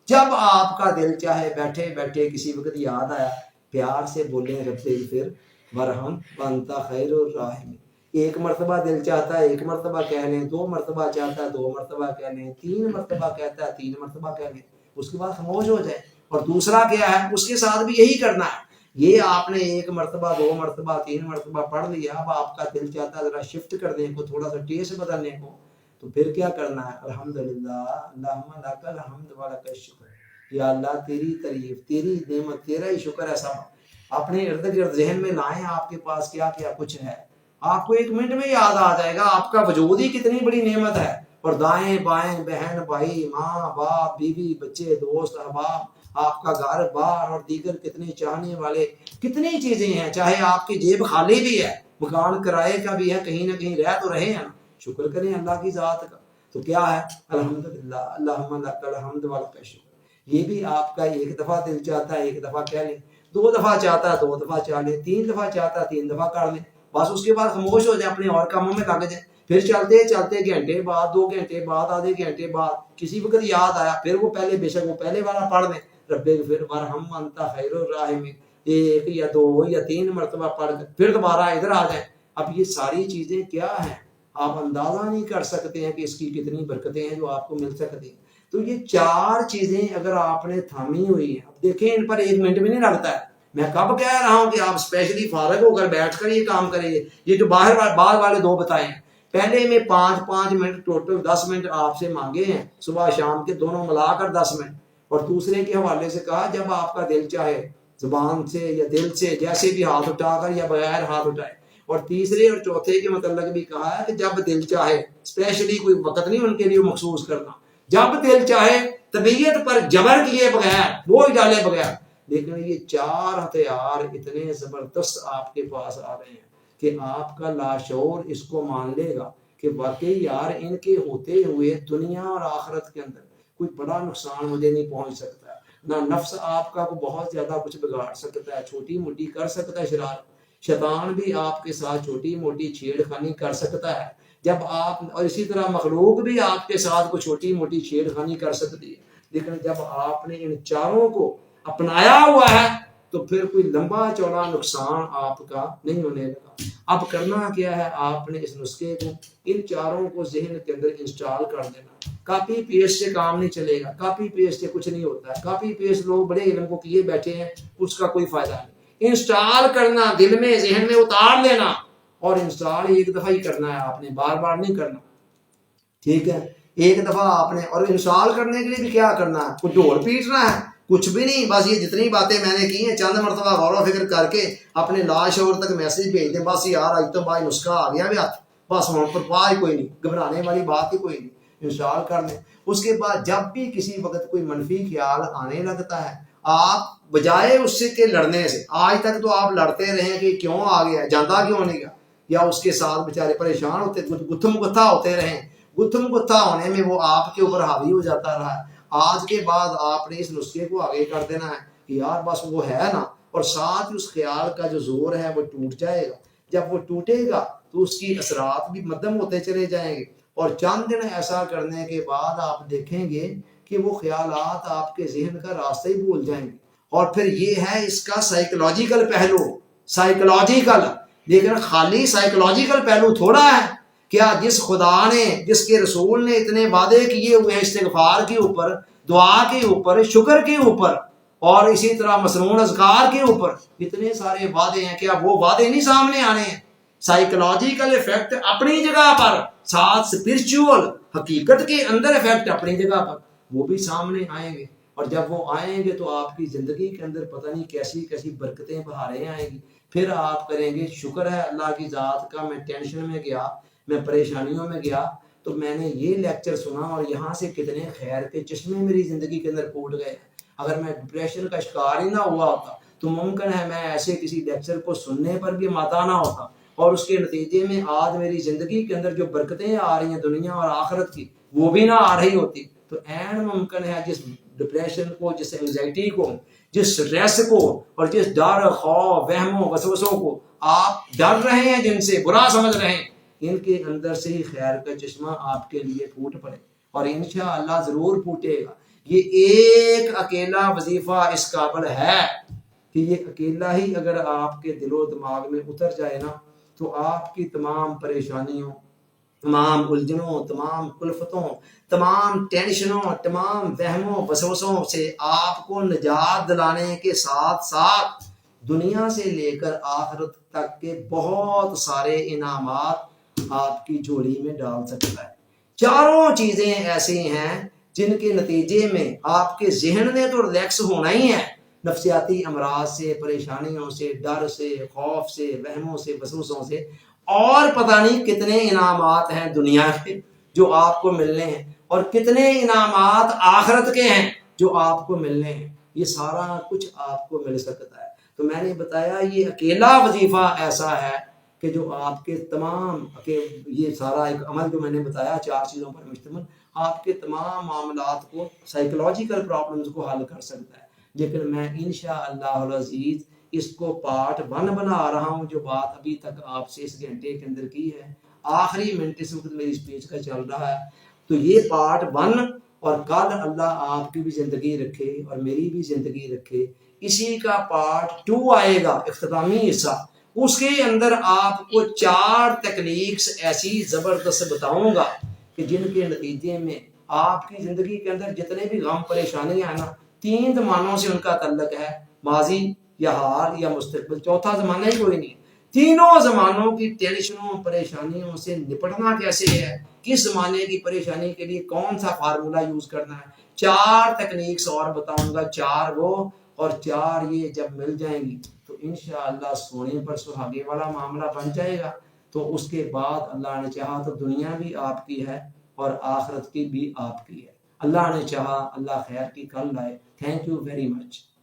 S1: جب آپ کا دل چاہے بیٹھے بیٹھے کسی وقت یاد آیا پیار سے بولیں رب اغفر وارحم وانت خیر الراحمین، 1 مرتبہ دل چاہتا ہے 1 مرتبہ کہہ لیں، 2 مرتبہ چاہتا ہے 2 مرتبہ کہہ لیں، 3 مرتبہ کہتا ہے 3 مرتبہ کہہ لیں، اس کے بعد خاموش ہو جائے۔ اور دوسرا کیا ہے، اس کے ساتھ بھی یہی کرنا ہے، یہ آپ نے 1 مرتبہ 2 مرتبہ 3 مرتبہ پڑھ لیا، اب آپ کا دل چاہتا ہے ذرا شفٹ کرنے کو، تھوڑا سا ٹیسٹ بدلنے کو، تو پھر کیا کرنا ہے، الحمدللہ اللہم لک الحمد ولک الشکر، یا اللہ تیری تعریف، تیری نعمت، تیرا ہی شکر ہے، سب اپنے ارد گرد ذہن میں لائیں، آپ کے پاس کیا کیا کچھ ہے، آپ کو 1 منٹ میں یاد آ جائے گا، آپ کا وجود ہی کتنی بڑی نعمت ہے، اور دائیں بائیں بہن بھائی ماں باپ بیوی بچے دوست احباب، آپ کا گھر بار اور دیگر کتنے چاہنے والے، کتنی چیزیں ہیں، چاہے آپ کی جیب خالی بھی ہے، مکان کرائے کا بھی ہے، کہیں نہ کہیں رہ تو رہے ہیں، شکر کریں اللہ کی ذات کا۔ تو کیا ہے، الحمدللہ اللہم لک الحمد ولک الشکر، یہ بھی آپ کا 1 دفعہ دل چاہتا ہے 1 دفعہ کہہ لیں، 2 دفعہ چاہتا ہے 2 دفعہ چاہ لیں، 3 دفعہ چاہتا ہے 3 دفعہ کر لیں، بس اس کے بعد خاموش ہو جائے، اپنے اور کاموں میں لگ جائیں، پھر چلتے چلتے گھنٹے بعد 2 گھنٹے بعد آدھے گھنٹے بعد کسی وقت یاد آیا، پھر وہ پہلے بے شک وہ پہلے والا پڑھ لیں، رب اغفر وارحم وانت خیر الراحمین، 1 یا 2 یا 3 مرتبہ پڑھ کر پھر دوبارہ ادھر آ جائیں۔ اب یہ ساری چیزیں کیا ہیں، آپ اندازہ نہیں کر سکتے ہیں کہ اس کی کتنی برکتیں ہیں جو آپ کو مل سکتی ہیں۔ تو یہ 4 چیزیں اگر آپ نے تھامی ہوئی ہیں، اب دیکھیں ان پر 1 منٹ بھی نہیں لگتا ہے، میں کب کہہ رہا ہوں کہ آپ اسپیشلی فارغ ہو کر بیٹھ کر یہ کام کریں، یہ جو بعد والے 2 بتائے ہیں، پہلے میں 5 منٹ ٹوٹل 10 منٹ آپ سے مانگے ہیں، صبح شام کے دونوں ملا کر 10 منٹ، اور دوسرے کے حوالے سے کہا جب آپ کا دل چاہے، زبان سے یا دل سے جیسے بھی ہاتھ اٹھا کر یا بغیر ہاتھ اٹھائے، اور تیسرے اور چوتھے کے متعلق بھی کہا ہے کہ جب دل چاہے، اسپیشلی کوئی وقت نہیں ان کے لیے مخصوص کرنا، جب دل چاہے طبیعت پر جبر کیے بغیر، بوجھ ڈالے بغیر. لیکن یہ 4 ہتھیار اتنے زبردست آپ کے پاس آ رہے ہیں کہ آپ کا لاشعور اس کو مان لے گا کہ واقعی یار ان کے ہوتے ہوئے دنیا اور آخرت کے اندر کوئی بڑا نقصان مجھے نہیں پہنچ سکتا. نہ نفس آپ کا کو بہت زیادہ کچھ بگاڑ سکتا ہے، چھوٹی موٹی کر سکتا ہے شرارت. شیطان بھی آپ کے ساتھ چھوٹی موٹی چھیڑ خانی کر سکتا ہے. جب آپ، اور اسی طرح مخلوق بھی آپ کے ساتھ کوئی چھوٹی موٹی چھیڑ خانی کر سکتی ہے. لیکن جب آپ نے ان چاروں کو اپنایا ہوا ہے تو پھر کوئی لمبا چوڑا نقصان آپ کا نہیں ہونے لگا. اب کرنا کیا ہے، آپ نے اس نسخے کو، ان چاروں کو ذہن کے اندر انسٹال کر دینا. کاپی پیسٹ سے کام نہیں چلے گا، کاپی پیسٹ سے کچھ نہیں ہوتا ہے. کاپی پیسٹ لوگ بڑے علم کو کیے بیٹھے ہیں، اس کا کوئی فائدہ نہیں. انسٹال کرنا، دل میں ذہن میں اتار لینا، اور انسٹال ایک دفعہ ہی کرنا ہے آپ نے، بار بار نہیں کرنا. ٹھیک ہے، ایک دفعہ آپ نے. اور انسٹال کرنے کے لیے بھی کیا کرنا ہے، کچھ ڈھول پیٹنا ہے، کچھ بھی نہیں. بس یہ جتنی باتیں میں نے کی ہیں چند مرتبہ غور و فکر کر کے اپنے لاشعور تک میسج بھیج دیں. بس یار آج تو بھائی نسخہ آ گیا بھی ہاتھ، بس وہاں پر پا ہی کوئی نہیں، گھبرانے والی بات ہی کوئی نہیں. انسٹال کر لیں. اس کے بعد جب بھی کسی وقت کوئی منفی خیال آنے لگتا ہے، آپ بجائے اس سے کے لڑنے سے، آج تک تو آپ لڑتے رہے کہ کیوں آ گیا، جاندہ کیوں نہیں گیا، یا اس کے ساتھ بےچارے پریشان ہوتے، گتھم گتھا ہوتے رہے. گتھم گتھا ہونے میں وہ آپ کے اوپر حاوی ہو جاتا رہا ہے. آج کے بعد آپ نے اس نسخے کو آگے کر دینا ہے کہ یار بس وہ ہے نا، اور ساتھ اس خیال کا جو زور ہے وہ ٹوٹ جائے گا. جب وہ ٹوٹے گا تو اس کی اثرات بھی مدھم ہوتے چلے جائیں گے. اور چند دن ایسا کرنے کے بعد آپ دیکھیں گے کہ وہ خیالات آپ کے ذہن کا راستہ ہی بھول جائیں گے. اور پھر یہ ہے اس کا سائیکولوجیکل پہلو، سائیکولوجیکل. لیکن خالی سائیکولوجیکل پہلو تھوڑا ہے. کیا جس خدا نے، جس کے رسول نے اتنے وعدے کیے ہوئے ہیں استغفار کے اوپر، دعا کے اوپر، شکر کے اوپر، اور اسی طرح مسنون اذکار کے اوپر اتنے سارے وعدے ہیں، کیا وہ وعدے نہیں سامنے آنے ہیں؟ سائیکولوجیکل ایفیکٹ اپنی جگہ پر، ساتھ اسپرچول حقیقت کے اندر ایفیکٹ اپنی جگہ پر، وہ بھی سامنے آئیں گے. اور جب وہ آئیں گے تو آپ کی زندگی کے اندر پتہ نہیں کیسی کیسی برکتیں بہاریں آئیں گی. پھر آپ کریں گے شکر ہے اللہ کی ذات کا، میں ٹینشن میں گیا، میں پریشانیوں میں گیا تو میں نے یہ لیکچر سنا اور یہاں سے کتنے خیر کے چشمے میری زندگی کے اندر پھوٹ گئے. اگر میں ڈپریشن کا شکار ہی نہ ہوا ہوتا تو ممکن ہے میں ایسے کسی لیکچر کو سننے پر بھی ماتا نہ ہوتا، اور اس کے نتیجے میں آج میری زندگی کے اندر جو برکتیں آ رہی ہیں دنیا اور آخرت کی، وہ بھی نہ آ رہی ہوتی. تو عین ممکن ہے جس ڈپریشن کو، جس انگزائٹی کو، جس سٹریس کو، اور جس ڈر، خوف، وہم و وسوسوں کو آپ ڈر رہے ہیں، جن سے برا سمجھ رہے ہیں، ان کے اندر سے ہی خیر کا چشمہ آپ کے لیے پھوٹ پڑے. اور انشاءاللہ ضرور پھوٹے گا. یہ ایک اکیلا وظیفہ اس قابل ہے کہ یہ اکیلا ہی اگر آپ کے دل و دماغ میں اتر جائے نا تو آپ کی تمام پریشانیوں، تمام الجھنوں، تمام کلفتوں، تمام ٹینشنوں، تمام وہموں وسوسوں سے آپ کو نجات دلانے کے ساتھ ساتھ دنیا سے لے کر آخرت تک کے بہت سارے انعامات آپ کی جھولی میں ڈال سکتا ہے. چاروں چیزیں ایسی ہیں جن کے نتیجے میں آپ کے ذہن نے تو ریلیکس ہونا ہی ہے، نفسیاتی امراض سے، پریشانیوں سے، ڈر سے، خوف سے، وہموں سے، وسوسوں سے. اور پتہ نہیں کتنے انعامات ہیں دنیا کے جو آپ کو ملنے ہیں، اور کتنے انعامات آخرت کے ہیں جو آپ کو ملنے ہیں. یہ سارا کچھ آپ کو مل سکتا ہے. تو میں نے بتایا یہ اکیلا وظیفہ ایسا ہے کہ جو آپ کے تمام، یہ سارا ایک عمل جو میں نے بتایا 4 چیزوں پر مشتمل، آپ کے تمام معاملات کو، سائیکولوجیکل پرابلمز کو حل کر سکتا ہے. لیکن میں انشاءاللہ العزیز اس کو پارٹ 1 بنا رہا ہوں. جو بات ابھی تک آپ سے اس گھنٹے کے اندر کی ہے، آخری منٹ اس وقت میری اسپیچ کا چل رہا ہے، تو یہ پارٹ 1، اور کل اللہ آپ کی بھی زندگی رکھے اور میری بھی زندگی رکھے، اسی کا پارٹ 2 آئے گا، اختتامی حصہ. اس کے اندر آپ کو 4 تکنیکس ایسی زبردست بتاؤں گا کہ جن کے نتیجے میں آپ کی زندگی کے اندر جتنے بھی غم پریشانیاں ہیں نا، 3 زمانوں سے ان کا تعلق ہے، ماضی یا حال یا مستقبل، چوتھا زمانہ ہی کوئی نہیں. تینوں زمانوں کی ٹینشنوں پریشانیوں سے نپٹنا کیسے ہے، کس زمانے کی پریشانی کے لیے کون سا فارمولا یوز کرنا ہے، 4 تکنیکس اور بتاؤں گا. 4 وہ اور 4 یہ جب مل جائیں گی تو انشاءاللہ سونے پر سہاگے والا معاملہ بن جائے گا. تو اس کے بعد اللہ نے چاہا تو دنیا بھی آپ کی ہے اور آخرت کی بھی آپ کی ہے. اللہ نے چاہا اللہ خیر کی کل لائے. Thank you very much.